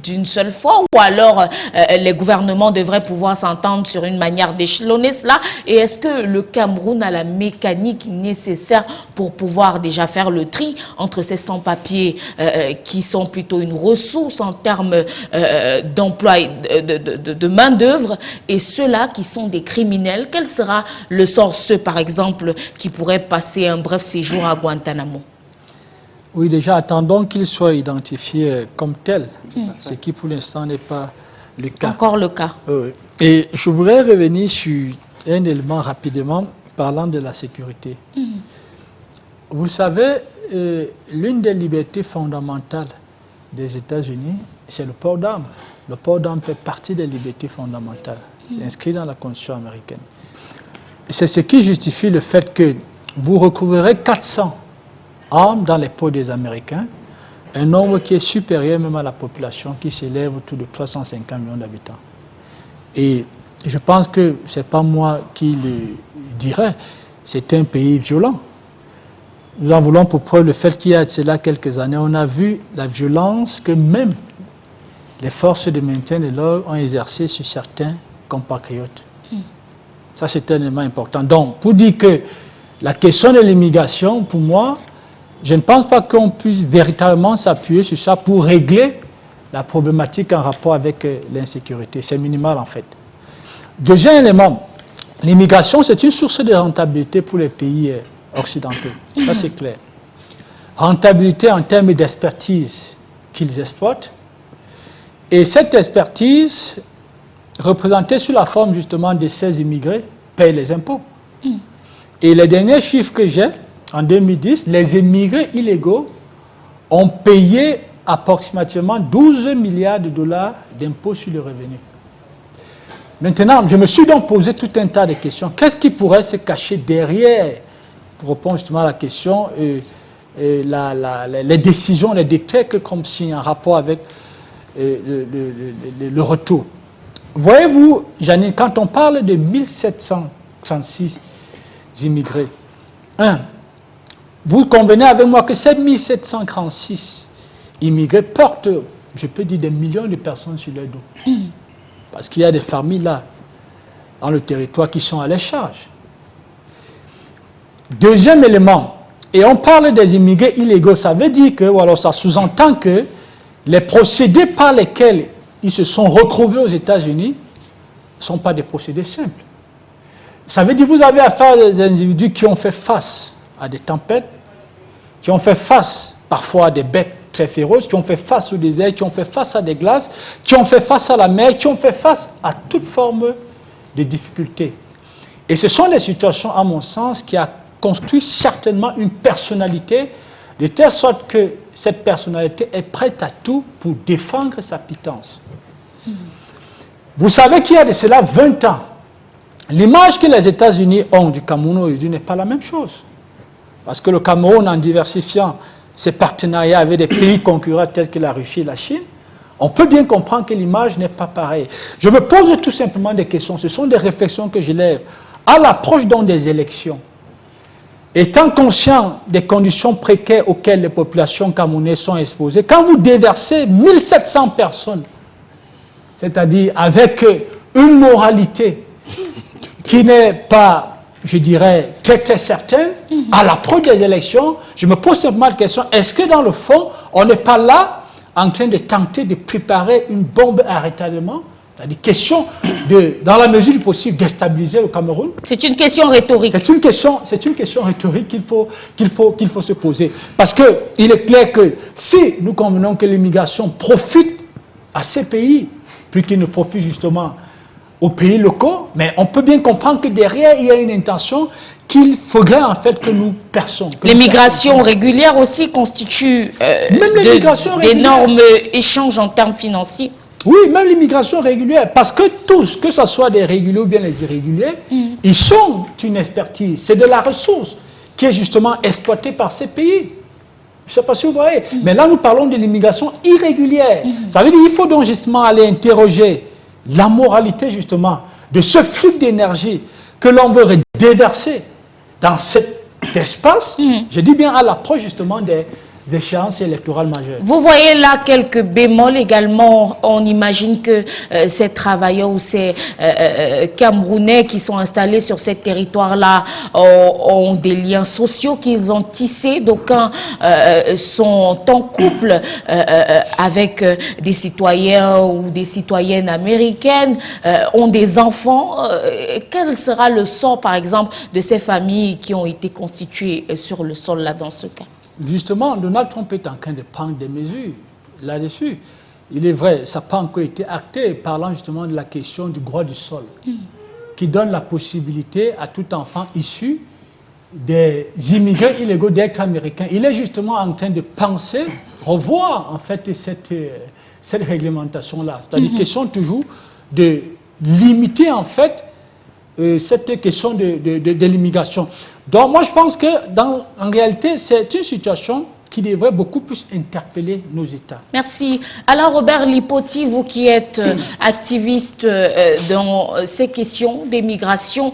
d'une seule fois ou alors les gouvernements devraient pouvoir s'entendre sur une manière d'échelonner cela? Et est-ce que le Cameroun a la mécanique nécessaire pour pouvoir déjà faire le tri entre ces sans-papiers qui sont plutôt une ressource en termes d'emploi, de main-d'œuvre, et ceux-là qui sont des criminels? Quel sera le sort, ceux par exemple qui pourraient passer un bref séjour à Guantanamo? Oui, déjà, attendons qu'ils soient identifiés comme tels, ce qui pour l'instant n'est pas le cas. Encore le cas. Et je voudrais revenir sur un élément rapidement, parlant de la sécurité. Vous savez, l'une des libertés fondamentales des États-Unis, c'est le port d'armes. Le port d'armes fait partie des libertés fondamentales, inscrit dans la Constitution américaine. C'est ce qui justifie le fait que vous recouvrerez 400 armes dans les ports des Américains, un nombre qui est supérieur même à la population qui s'élève autour de 350 millions d'habitants. Et je pense que ce n'est pas moi qui le dirais, c'est un pays violent. Nous en voulons pour preuve le fait qu'il y a de cela quelques années, on a vu la violence que même les forces de maintien de l'ordre ont exercée sur certains compatriotes. Ça, c'est un élément important. Donc, pour dire que la question de l'immigration, pour moi, je ne pense pas qu'on puisse véritablement s'appuyer sur ça pour régler la problématique en rapport avec l'insécurité. C'est minimal en fait. Deuxième élément, l'immigration, c'est une source de rentabilité pour les pays occidentaux. Ça, c'est clair. Rentabilité en termes d'expertise qu'ils exploitent. Et cette expertise, représentée sous la forme justement de ces immigrés, paye les impôts. Et les derniers chiffres que j'ai, en 2010, les immigrés illégaux ont payé approximativement 12 milliards de dollars d'impôts sur le revenu. Maintenant, je me suis donc posé tout un tas de questions. Qu'est-ce qui pourrait se cacher derrière, pour répondre justement à la question, les décisions, les décrets que comme signe en rapport avec le retour. Voyez-vous, Janine, quand on parle de 1736 immigrés, vous convenez avec moi que ces 1736 immigrés portent, je peux dire, des millions de personnes sur leur dos. Parce qu'il y a des familles là, dans le territoire, qui sont à leur charge. Deuxième élément, et on parle des immigrés illégaux, ça veut dire que, ou alors ça sous-entend que les procédés par lesquels ils se sont retrouvés aux États-Unis ne sont pas des procédés simples. Ça veut dire que vous avez affaire à des individus qui ont fait face à des tempêtes, qui ont fait face parfois à des bêtes très féroces, qui ont fait face au désert, qui ont fait face à des glaces, qui ont fait face à la mer, qui ont fait face à toute forme de difficultés. Et ce sont les situations, à mon sens, qui ont construit certainement une personnalité, de telle sorte que cette personnalité est prête à tout pour défendre sa pitance. Vous savez qu'il y a de cela 20 ans, l'image que les États-Unis ont du Cameroun aujourd'hui n'est pas la même chose. Parce que le Cameroun, en diversifiant ses partenariats avec des pays concurrents tels que la Russie et la Chine, on peut bien comprendre que l'image n'est pas pareille. Je me pose tout simplement des questions. Ce sont des réflexions que je lève à l'approche donc des élections. Étant conscient des conditions précaires auxquelles les populations camerounaises sont exposées, quand vous déversez 1700 personnes, c'est-à-dire avec une moralité qui n'est pas, je dirais, très très certaine, à l'approche des élections, je me pose simplement la question, est-ce que dans le fond, on n'est pas là en train de tenter de préparer une bombe à retardement? C'est-à-dire question de, dans la mesure du possible, déstabiliser le Cameroun. C'est une question rhétorique. C'est une question rhétorique qu'il faut se poser. Parce qu'il est clair que si nous convenons que l'immigration profite à ces pays, puis qu'il ne profite justement aux pays locaux, mais on peut bien comprendre que derrière, il y a une intention qu'il faudrait en fait que nous perçons. L'immigration régulière aussi constitue d'énormes échanges en termes financiers. Oui, même l'immigration régulière, parce que tous, que ce soit des réguliers ou bien les irréguliers, ils sont une expertise. C'est de la ressource qui est justement exploitée par ces pays. Je ne sais pas si vous voyez. Mais là, nous parlons de l'immigration irrégulière. Ça veut dire qu'il faut donc justement aller interroger la moralité justement de ce flux d'énergie que l'on veut déverser dans cet espace. Je dis bien à l'approche justement des échéances électorales majeures. Vous voyez là quelques bémols également. On imagine que ces travailleurs ou ces Camerounais qui sont installés sur ces territoires-là ont des liens sociaux qu'ils ont tissés. D'aucuns sont en couple avec des citoyens ou des citoyennes américaines, ont des enfants. Quel sera le sort, par exemple, de ces familles qui ont été constituées sur le sol là dans ce cas? Justement, Donald Trump est en train de prendre des mesures là-dessus. Il est vrai, ça n'a pas encore été acté, parlant justement de la question du droit du sol, qui donne la possibilité à tout enfant issu des immigrés illégaux d'être américain. Il est justement en train de penser, revoir en fait cette réglementation-là. C'est-à-dire question toujours de limiter en fait cette question de l'immigration. Donc moi je pense que en réalité c'est une situation qui devrait beaucoup plus interpeller nos États. Merci. Alors Robert Lipoti, vous qui êtes activiste dans ces questions d'immigration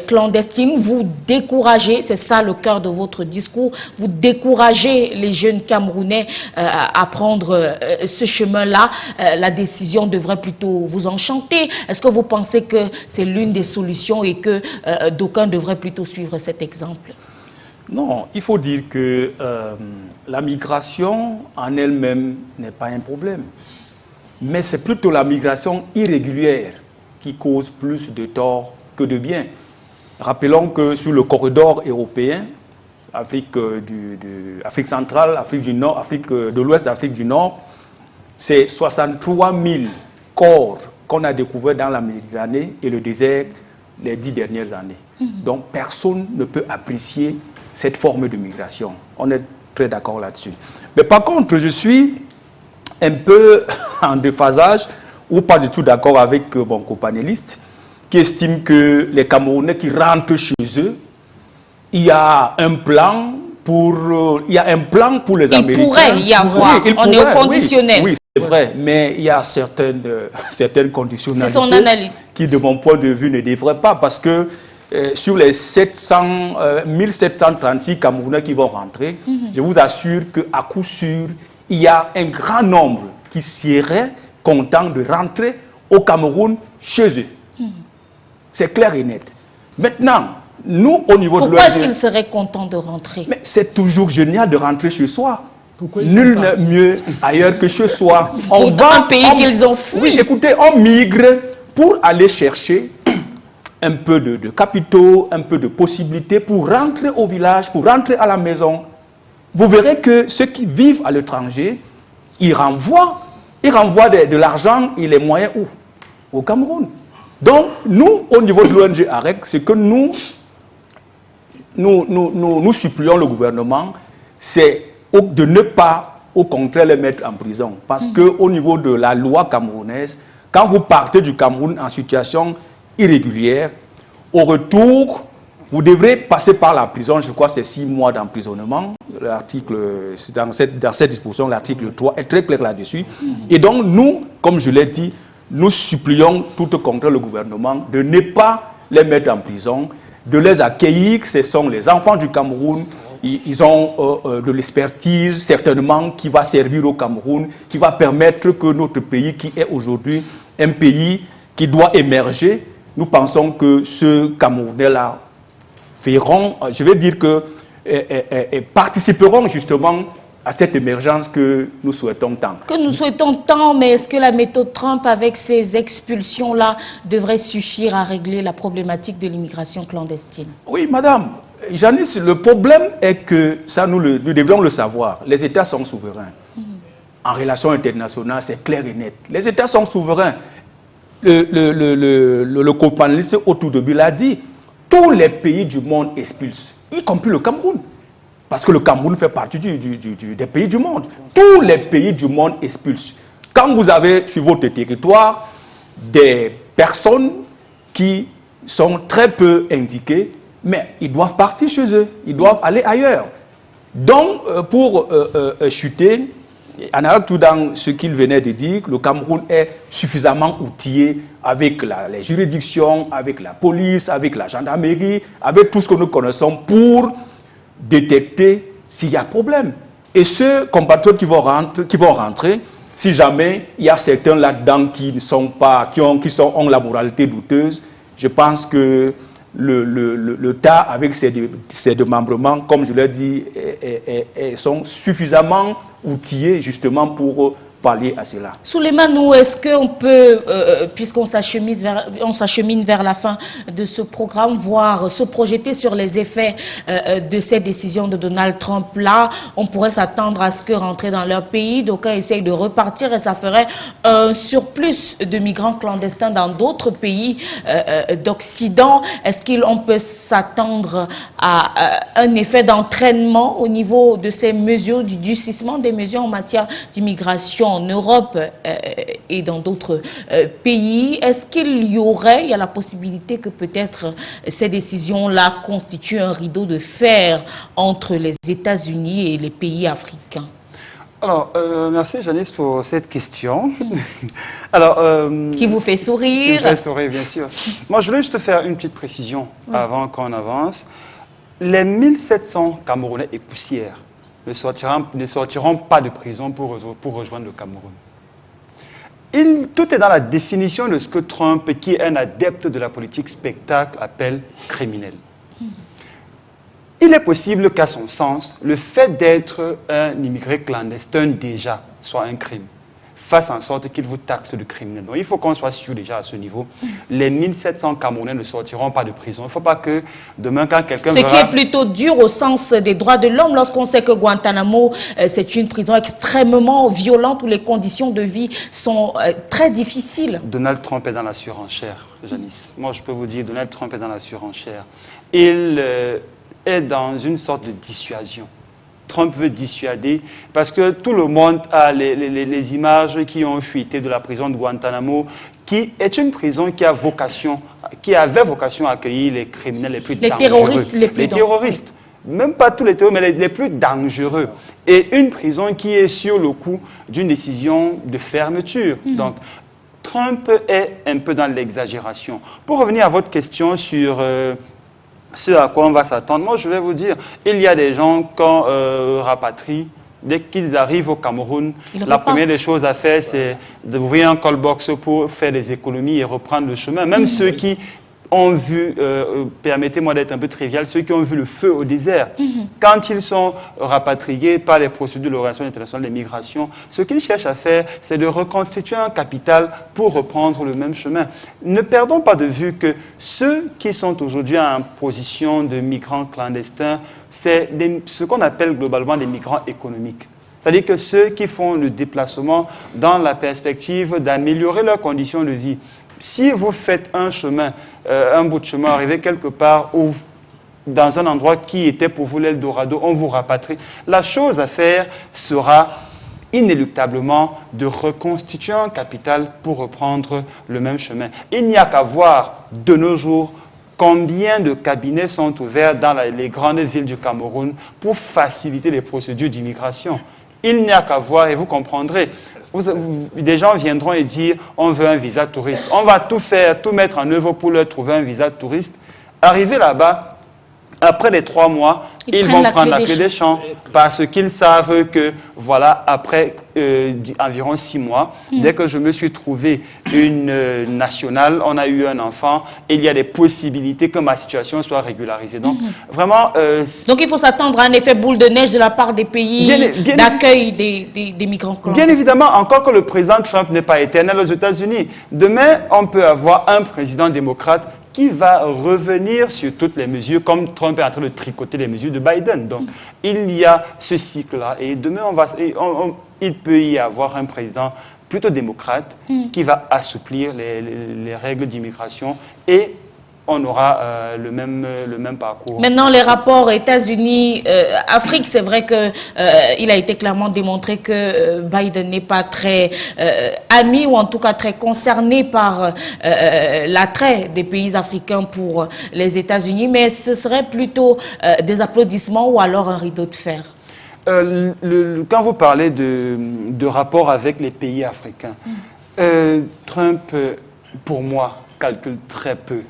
clandestine, vous découragez, c'est ça le cœur de votre discours, vous découragez les jeunes Camerounais à prendre ce chemin-là. La décision devrait plutôt vous enchanter. Est-ce que vous pensez que c'est l'une des solutions et que d'aucuns devraient plutôt suivre cet exemple? Non, il faut dire que la migration en elle-même n'est pas un problème. Mais c'est plutôt la migration irrégulière qui cause plus de tort que de bien. Rappelons que sur le corridor européen, Afrique centrale, Afrique du Nord, Afrique de l'Ouest, Afrique du Nord, c'est 63 000 corps qu'on a découverts dans la Méditerranée et le désert les 10 dernières années. Donc personne ne peut apprécier cette forme de migration. On est très d'accord là-dessus. Mais par contre, je suis un peu en déphasage ou pas du tout d'accord avec mon copanéliste qui estime que les Camerounais qui rentrent chez eux, il y a un plan pour les Américains. Il pourrait y avoir. On est au conditionnel. Oui, c'est vrai, mais il y a certaines conditionnalités c'est son analyse. Qui, de mon point de vue, ne devraient pas, parce que sur les 1736 Camerounais qui vont rentrer, je vous assure qu'à coup sûr, il y a un grand nombre qui seraient contents de rentrer au Cameroun chez eux. C'est clair et net. Maintenant, nous, au niveau de l'ONG... Pourquoi est-ce qu'ils seraient contents de rentrer? Mais c'est toujours génial de rentrer chez soi. Nul n'est mieux ailleurs que chez soi. On va un pays qu'ils ont fui. Oui, écoutez, on migre pour aller chercher un peu de capitaux, un peu de possibilités pour rentrer au village, pour rentrer à la maison. Vous verrez que ceux qui vivent à l'étranger, ils renvoient de l'argent et les moyens où? Au Cameroun. Donc, nous, au niveau de l'ONG AREC, ce que nous supplions le gouvernement, c'est de ne pas, au contraire, les mettre en prison. Parce qu'au niveau de la loi camerounaise, quand vous partez du Cameroun en situation irrégulière, au retour, vous devrez passer par la prison, je crois que c'est 6 mois d'emprisonnement. Dans cette disposition, l'article 3 est très clair là-dessus. Et donc, nous, comme je l'ai dit, nous supplions tout au contraire le gouvernement de ne pas les mettre en prison, de les accueillir. Ce sont les enfants du Cameroun. Ils ont de l'expertise, certainement, qui va servir au Cameroun, qui va permettre que notre pays, qui est aujourd'hui un pays qui doit émerger, nous pensons que ce Camerounais-là feront, je vais dire que, participeront justement à cette émergence que nous souhaitons tant. Que nous souhaitons tant, mais est-ce que la méthode Trump, avec ces expulsions-là, devrait suffire à régler la problématique de l'immigration clandestine? Oui, madame. Janice, le problème est que, ça nous devons le savoir, les États sont souverains. En relations internationales, c'est clair et net. Les États sont souverains. le co-panéliste autour de lui l'a dit, tous les pays du monde expulsent, y compris le Cameroun. Parce que le Cameroun fait partie des pays du monde. Tous les pays du monde expulsent. Quand vous avez sur votre territoire des personnes qui sont très peu indiquées, mais ils doivent partir chez eux, ils doivent aller ailleurs. Donc, pour chuter, en allant tout dans ce qu'il venait de dire, le Cameroun est suffisamment outillé avec les juridictions, avec la police, avec la gendarmerie, avec tout ce que nous connaissons pour détecter s'il y a problème. Et ceux compatriotes qui vont rentrer, si jamais il y a certains là-dedans qui ne sont pas, ont la moralité douteuse, je pense que le tas avec ces démembrements, comme je l'ai dit, sont suffisamment outillés justement pour pallier à cela. Souleymane, est-ce qu'on peut, puisqu'on s'achemine vers la fin de ce programme, voir, se projeter sur les effets de ces décisions de Donald Trump là, on pourrait s'attendre à ce que rentrer dans leur pays, d'aucuns essayent de repartir et ça ferait un surplus de migrants clandestins dans d'autres pays d'Occident. Est-ce qu'on peut s'attendre à un effet d'entraînement au niveau de ces mesures, du durcissement des mesures en matière d'immigration en Europe et dans d'autres pays? Est-ce qu'il y a la possibilité que peut-être ces décisions-là constituent un rideau de fer entre les États-Unis et les pays africains? Alors, merci Janice pour cette question. Alors, qui vous fait sourire? Qui me fait sourire, bien sûr. Moi, je voulais juste faire une petite précision avant qu'on avance. Les 1700 Camerounais et poussières ne sortiront pas de prison pour rejoindre le Cameroun. Tout est dans la définition de ce que Trump, qui est un adepte de la politique spectacle, appelle criminel. Il est possible qu'à son sens, le fait d'être un immigré clandestin déjà soit un crime. Fasse en sorte qu'il vous taxe de criminel. Donc il faut qu'on soit sûr déjà à ce niveau. Les 1700 Camerounais ne sortiront pas de prison. Il ne faut pas que demain, quand quelqu'un Ce qui est plutôt dur au sens des droits de l'homme, lorsqu'on sait que Guantanamo, c'est une prison extrêmement violente où les conditions de vie sont très difficiles. Donald Trump est dans la surenchère, Janice. Moi, je peux vous dire, Donald Trump est dans la surenchère. Il est dans une sorte de dissuasion. Trump veut dissuader parce que tout le monde a les images qui ont fuité de la prison de Guantanamo, qui est une prison qui avait vocation à accueillir les criminels les plus dangereux. Terroristes les plus dangereux. Terroristes. Même pas tous les terroristes, mais les plus dangereux. Et une prison qui est sur le coup d'une décision de fermeture. Donc, Trump est un peu dans l'exagération. Pour revenir à votre question sur ce à quoi on va s'attendre, moi je vais vous dire, il y a des gens qu'on rapatrie, dès qu'ils arrivent au Cameroun, la première des choses à faire, c'est d'ouvrir un call box pour faire des économies et reprendre le chemin. Même ceux qui ont vu, permettez-moi d'être un peu trivial, ceux qui ont vu le feu au désert, quand ils sont rapatriés par les procédures de l'Organisation internationale des migrations, ce qu'ils cherchent à faire, c'est de reconstituer un capital pour reprendre le même chemin. Ne perdons pas de vue que ceux qui sont aujourd'hui en position de migrants clandestins, c'est ce qu'on appelle globalement des migrants économiques. C'est-à-dire que ceux qui font le déplacement dans la perspective d'améliorer leurs conditions de vie. Si vous faites un chemin, un bout de chemin, arrivé quelque part où, dans un endroit qui était pour vous l'Eldorado, on vous rapatrie, la chose à faire sera inéluctablement de reconstituer un capital pour reprendre le même chemin. Il n'y a qu'à voir de nos jours combien de cabinets sont ouverts dans les grandes villes du Cameroun pour faciliter les procédures d'immigration. Il n'y a qu'à voir et vous comprendrez. Des gens viendront et dire on veut un visa touriste. On va tout faire, tout mettre en œuvre pour leur trouver un visa touriste. Arrivé là-bas, après les 3 mois, ils vont prendre la clé des champs parce qu'ils savent que, voilà, après environ 6 mois, dès que je me suis trouvé une nationale, on a eu un enfant, et il y a des possibilités que ma situation soit régularisée. Donc, vraiment... Donc, il faut s'attendre à un effet boule de neige de la part des pays d'accueil des migrants clandestins. Bien évidemment, encore que le président Trump n'est pas éternel aux États-Unis. Demain, on peut avoir un président démocrate qui va revenir sur toutes les mesures, comme Trump est en train de tricoter les mesures de Biden. Donc, il y a ce cycle-là. Et demain, il peut y avoir un président plutôt démocrate qui va assouplir les règles d'immigration et on aura le même parcours. Maintenant, les rapports États-Unis-Afrique, c'est vrai qu'il a été clairement démontré que Biden n'est pas très ami ou en tout cas très concerné par l'attrait des pays africains pour les États-Unis, mais ce serait plutôt des applaudissements ou alors un rideau de fer. Quand vous parlez de rapport avec les pays africains, Trump, pour moi, calcule très peu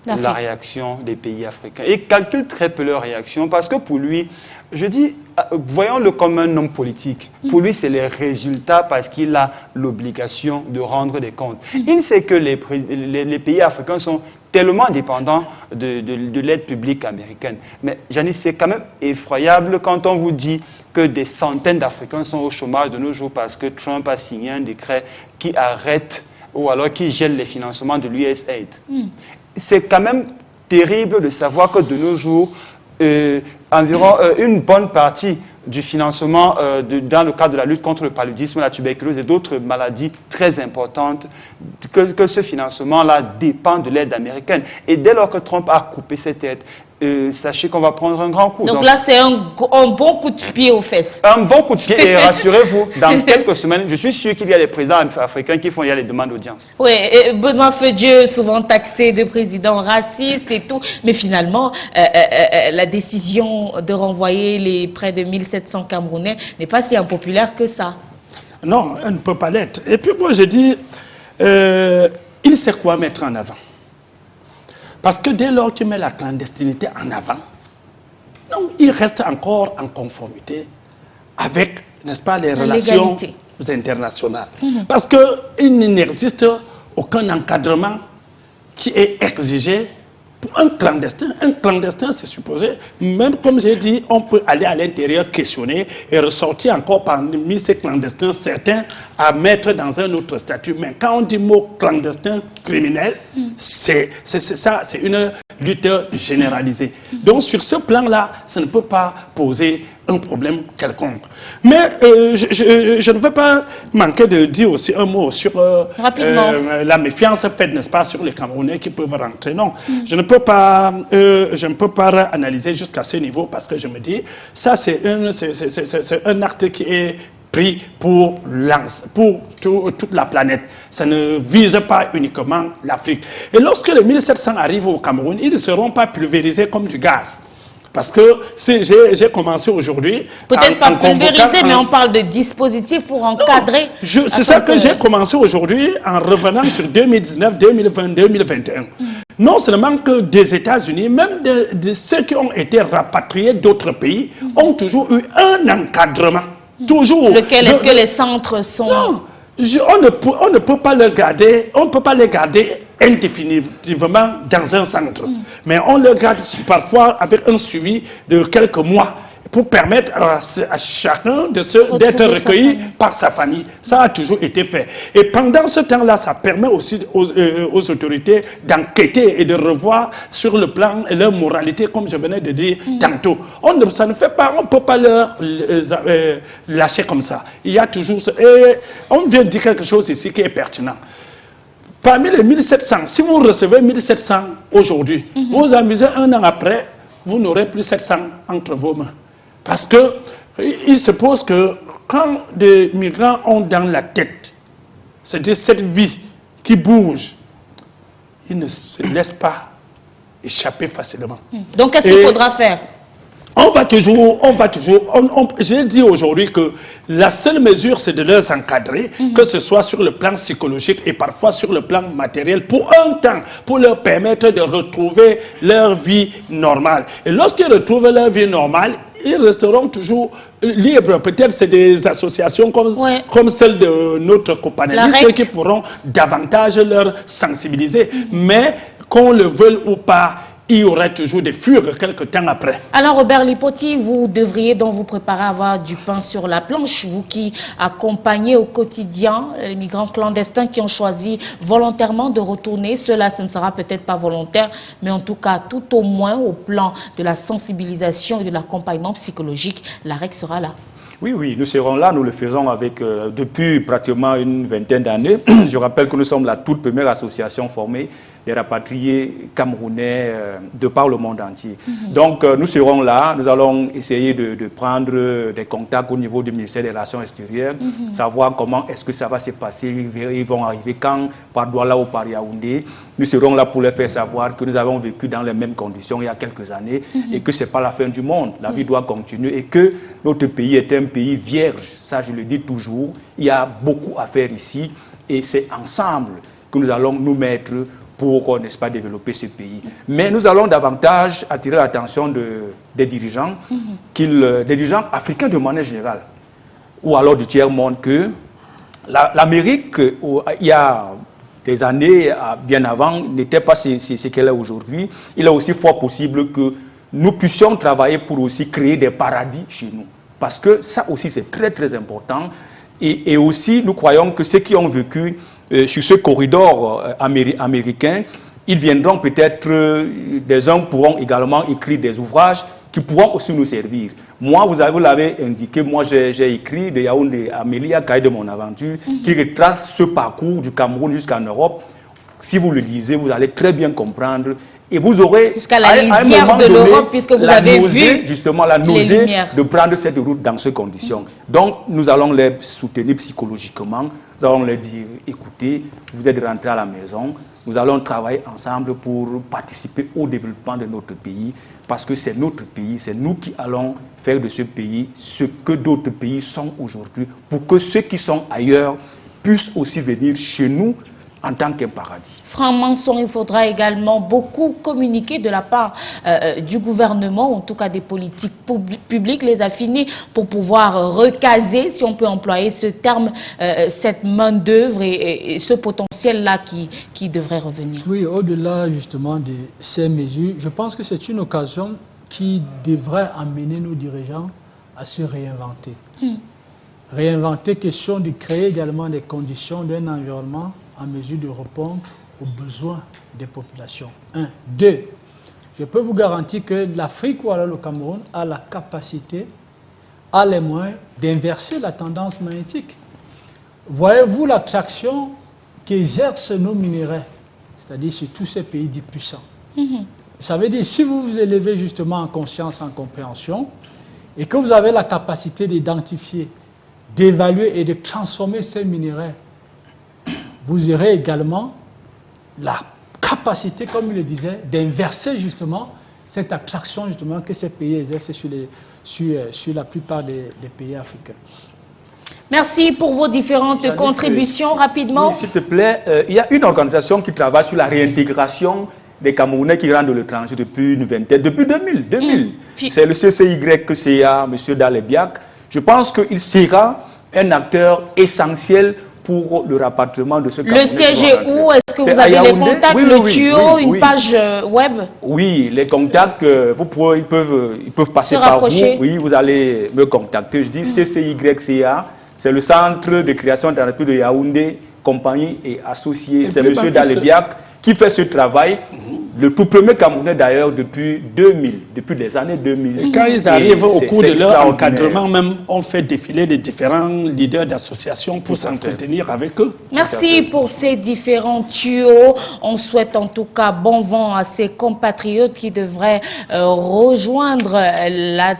la réaction des pays africains. Il calcule très peu leur réaction parce que pour lui, je dis, voyons-le comme un homme politique. Pour lui, c'est les résultats parce qu'il a l'obligation de rendre des comptes. Il sait que les pays africains sont tellement dépendants de l'aide publique américaine. Mais Janice, c'est quand même effroyable quand on vous dit que des centaines d'Africains sont au chômage de nos jours parce que Trump a signé un décret qui arrête ou alors qui gèle les financements de l'USAID. C'est quand même terrible de savoir que de nos jours, environ une bonne partie du financement dans le cadre de la lutte contre le paludisme, la tuberculose et d'autres maladies très importantes, que ce financement-là dépend de l'aide américaine. Et dès lors que Trump a coupé cette aide, sachez qu'on va prendre un grand coup. Donc là, c'est un bon coup de pied aux fesses. Un bon coup de pied et rassurez-vous, dans quelques semaines, je suis sûr qu'il y a des présidents africains qui font les demandes d'audience. Oui, Benoît Feu-Dieu, souvent taxé de président raciste et tout, mais finalement, la décision de renvoyer les près de 1700 Camerounais n'est pas si impopulaire que ça. Non, elle ne peut pas l'être. Et puis moi, je dis, il sait quoi mettre en avant. Parce que dès lors qu'il met la clandestinité en avant, non, il reste encore en conformité avec, n'est-ce pas, les relations internationales. Parce qu'il n'existe aucun encadrement qui est exigé pour un clandestin. Un clandestin, c'est supposé, même comme j'ai dit, on peut aller à l'intérieur questionner et ressortir encore parmi ces clandestins certains à mettre dans un autre statut. Mais quand on dit mot clandestin criminel, c'est ça, c'est une lutte généralisée. Donc sur ce plan-là, ça ne peut pas poser un problème quelconque. Mais je ne veux pas manquer de dire aussi un mot sur la méfiance faite, n'est-ce pas, sur les Camerounais qui peuvent rentrer. Non, je ne peux pas analyser jusqu'à ce niveau parce que je me dis, ça c'est un acte qui est pris pour toute la planète. Ça ne vise pas uniquement l'Afrique. Et lorsque les 1700 arrivent au Cameroun, ils ne seront pas pulvérisés comme du gaz. Parce que j'ai commencé aujourd'hui... Peut-être pas pulvérisé, mais on parle de dispositifs pour encadrer... C'est ça que j'ai commencé aujourd'hui en revenant sur 2019, 2020, 2021. Non seulement que des États-Unis, même de ceux qui ont été rapatriés d'autres pays, ont toujours eu un encadrement. Toujours. Lequel est-ce que les centres sont... Non, on ne peut pas les garder, on ne peut pas les garder indéfinitivement dans un centre. Mais on le garde parfois avec un suivi de quelques mois pour permettre à chacun d'être recueilli par sa famille. Ça a toujours été fait. Et pendant ce temps-là, ça permet aussi aux autorités d'enquêter et de revoir sur le plan et leur moralité, comme je venais de dire tantôt. Ça ne fait pas, on ne peut pas leur lâcher comme ça. Il y a toujours... Et on vient de dire quelque chose ici qui est pertinent. Parmi les 1700, si vous recevez 1700 aujourd'hui, vous vous amusez un an après, vous n'aurez plus 700 entre vos mains. Parce qu'il se pose que quand des migrants ont dans la tête, c'est-à-dire cette vie qui bouge, ils ne se laissent pas échapper facilement. Donc qu'est-ce qu'il faudra faire? On va toujours, j'ai dit aujourd'hui que la seule mesure, c'est de les encadrer, que ce soit sur le plan psychologique et parfois sur le plan matériel, pour un temps, pour leur permettre de retrouver leur vie normale. Et lorsqu'ils retrouvent leur vie normale, ils resteront toujours libres. Peut-être c'est des associations comme celle de notre copanéliste qui pourront davantage leur sensibiliser. Mais qu'on le veuille ou pas, il y aurait toujours des fures quelques temps après. Alors Robert Lipoti, vous devriez donc vous préparer à avoir du pain sur la planche, vous qui accompagnez au quotidien les migrants clandestins qui ont choisi volontairement de retourner. Cela, ce ne sera peut-être pas volontaire, mais en tout cas, tout au moins au plan de la sensibilisation et de l'accompagnement psychologique, la règle sera là. Oui, oui, nous serons là, nous le faisons avec, depuis pratiquement une vingtaine d'années. Je rappelle que nous sommes la toute première association formée des rapatriés camerounais de par le monde entier. Donc nous serons là, nous allons essayer de prendre des contacts au niveau du ministère des Relations extérieures, savoir comment est-ce que ça va se passer, ils vont arriver quand, par Douala ou par Yaoundé. Nous serons là pour leur faire savoir que nous avons vécu dans les mêmes conditions il y a quelques années et que ce n'est pas la fin du monde, la vie doit continuer et que notre pays est un pays vierge, ça je le dis toujours, il y a beaucoup à faire ici et c'est ensemble que nous allons nous mettre pour, n'est-ce pas, développer ce pays. Mais nous allons davantage attirer l'attention des dirigeants, des dirigeants africains de manière générale, ou alors du tiers-monde, que l'Amérique, il y a des années, bien avant, n'était pas ce qu'elle est aujourd'hui. Il est aussi fort possible que nous puissions travailler pour aussi créer des paradis chez nous. Parce que ça aussi, c'est très, très important. Et aussi, nous croyons que ceux qui ont vécu sur ce corridor américain, ils viendront peut-être, des uns pourront également écrire des ouvrages qui pourront aussi nous servir. Moi, vous l'avez indiqué, moi j'ai écrit de Yaoundé à Mélia, cahier de mon aventure, qui retrace ce parcours du Cameroun jusqu'en Europe. Si vous le lisez, vous allez très bien comprendre. Et vous aurez, jusqu'à la lisière de l'Europe, puisque vous avez vu justement la nausée de prendre cette route dans ces conditions. Donc, nous allons les soutenir psychologiquement. Nous allons leur dire, écoutez, vous êtes rentrés à la maison. Nous allons travailler ensemble pour participer au développement de notre pays. Parce que c'est notre pays, c'est nous qui allons faire de ce pays ce que d'autres pays sont aujourd'hui. Pour que ceux qui sont ailleurs puissent aussi venir chez nous en tant qu'un paradis. Franck Manson, il faudra également beaucoup communiquer de la part du gouvernement, en tout cas des politiques publiques, les affiner pour pouvoir recaser, si on peut employer ce terme, cette main d'œuvre et ce potentiel-là qui devrait revenir. Oui, au-delà justement de ces mesures, je pense que c'est une occasion qui devrait amener nos dirigeants à se réinventer. Réinventer, question de créer également des conditions d'un environnement en mesure de répondre aux besoins des populations. 1. 2. Je peux vous garantir que l'Afrique ou alors le Cameroun a la capacité, a les moyens d'inverser la tendance magnétique. Voyez-vous l'attraction qu'exercent nos minéraux, c'est-à-dire sur tous ces pays dits puissants. Ça veut dire, si vous vous élevez justement en conscience, en compréhension, et que vous avez la capacité d'identifier, d'évaluer et de transformer ces minéraux, vous aurez également la capacité, comme il le disait, d'inverser justement cette attraction justement que ces pays exercent sur la plupart des pays africains. Merci pour vos différentes contributions. Rapidement. Oui, s'il te plaît, il y a une organisation qui travaille sur la réintégration des Camerounais qui rentrent de l'étranger depuis une vingtaine, depuis 2000. C'est le CCYCA, M. Dalébiak. Je pense qu'il sera un acteur essentiel pour le rapatriement de ce Camerounais. Le siège est où? Est-ce que vous avez les contacts, le tuyau, une page web? Oui, les contacts, ils peuvent passer par vous. Oui, vous allez me contacter. Je dis CCYCA, c'est le centre de création d'entreprise de Yaoundé, compagnie et associés. C'est M. Dalébiak qui fait ce travail. Le tout premier Camerounais d'ailleurs depuis 2000, depuis les années 2000. Et quand ils arrivent au cours de leur encadrement, même on fait défiler les différents leaders d'associations pour s'entretenir avec eux. Merci pour ces différents tuyaux. On souhaite en tout cas bon vent à ces compatriotes qui devraient rejoindre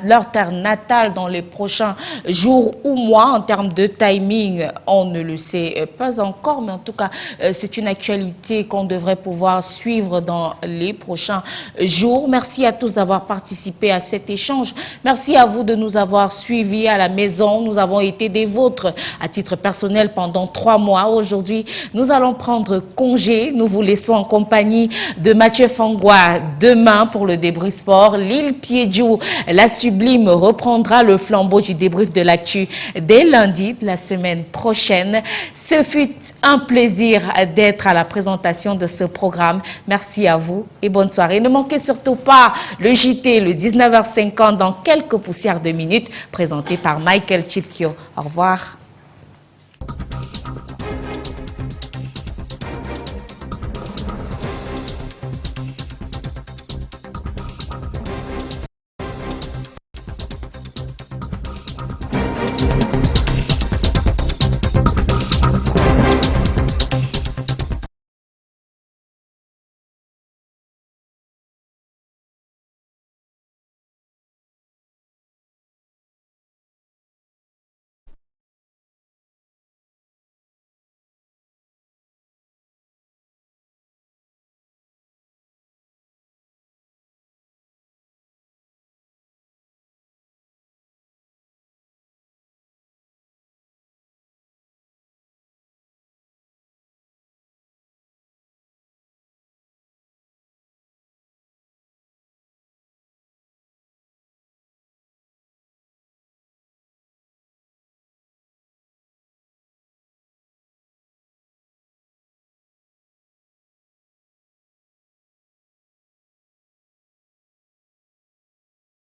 leur terre natale dans les prochains jours ou mois. En termes de timing, on ne le sait pas encore, mais en tout cas, c'est une actualité qu'on devrait pouvoir suivre dans les prochains jours. Merci à tous d'avoir participé à cet échange. Merci à vous de nous avoir suivis à la maison. Nous avons été des vôtres à titre personnel pendant 3 mois. Aujourd'hui, nous allons prendre congé. Nous vous laissons en compagnie de Mathieu Fangwa demain pour le débrief sport. Lille Piedjou, la sublime, reprendra le flambeau du débrief de l'actu dès lundi de la semaine prochaine. Ce fut un plaisir d'être à la présentation de ce programme. Merci à vous et bonne soirée. Ne manquez surtout pas le JT, le 19h50 dans quelques poussières de minutes, présenté par Michael Chipkio. Au revoir. Merci.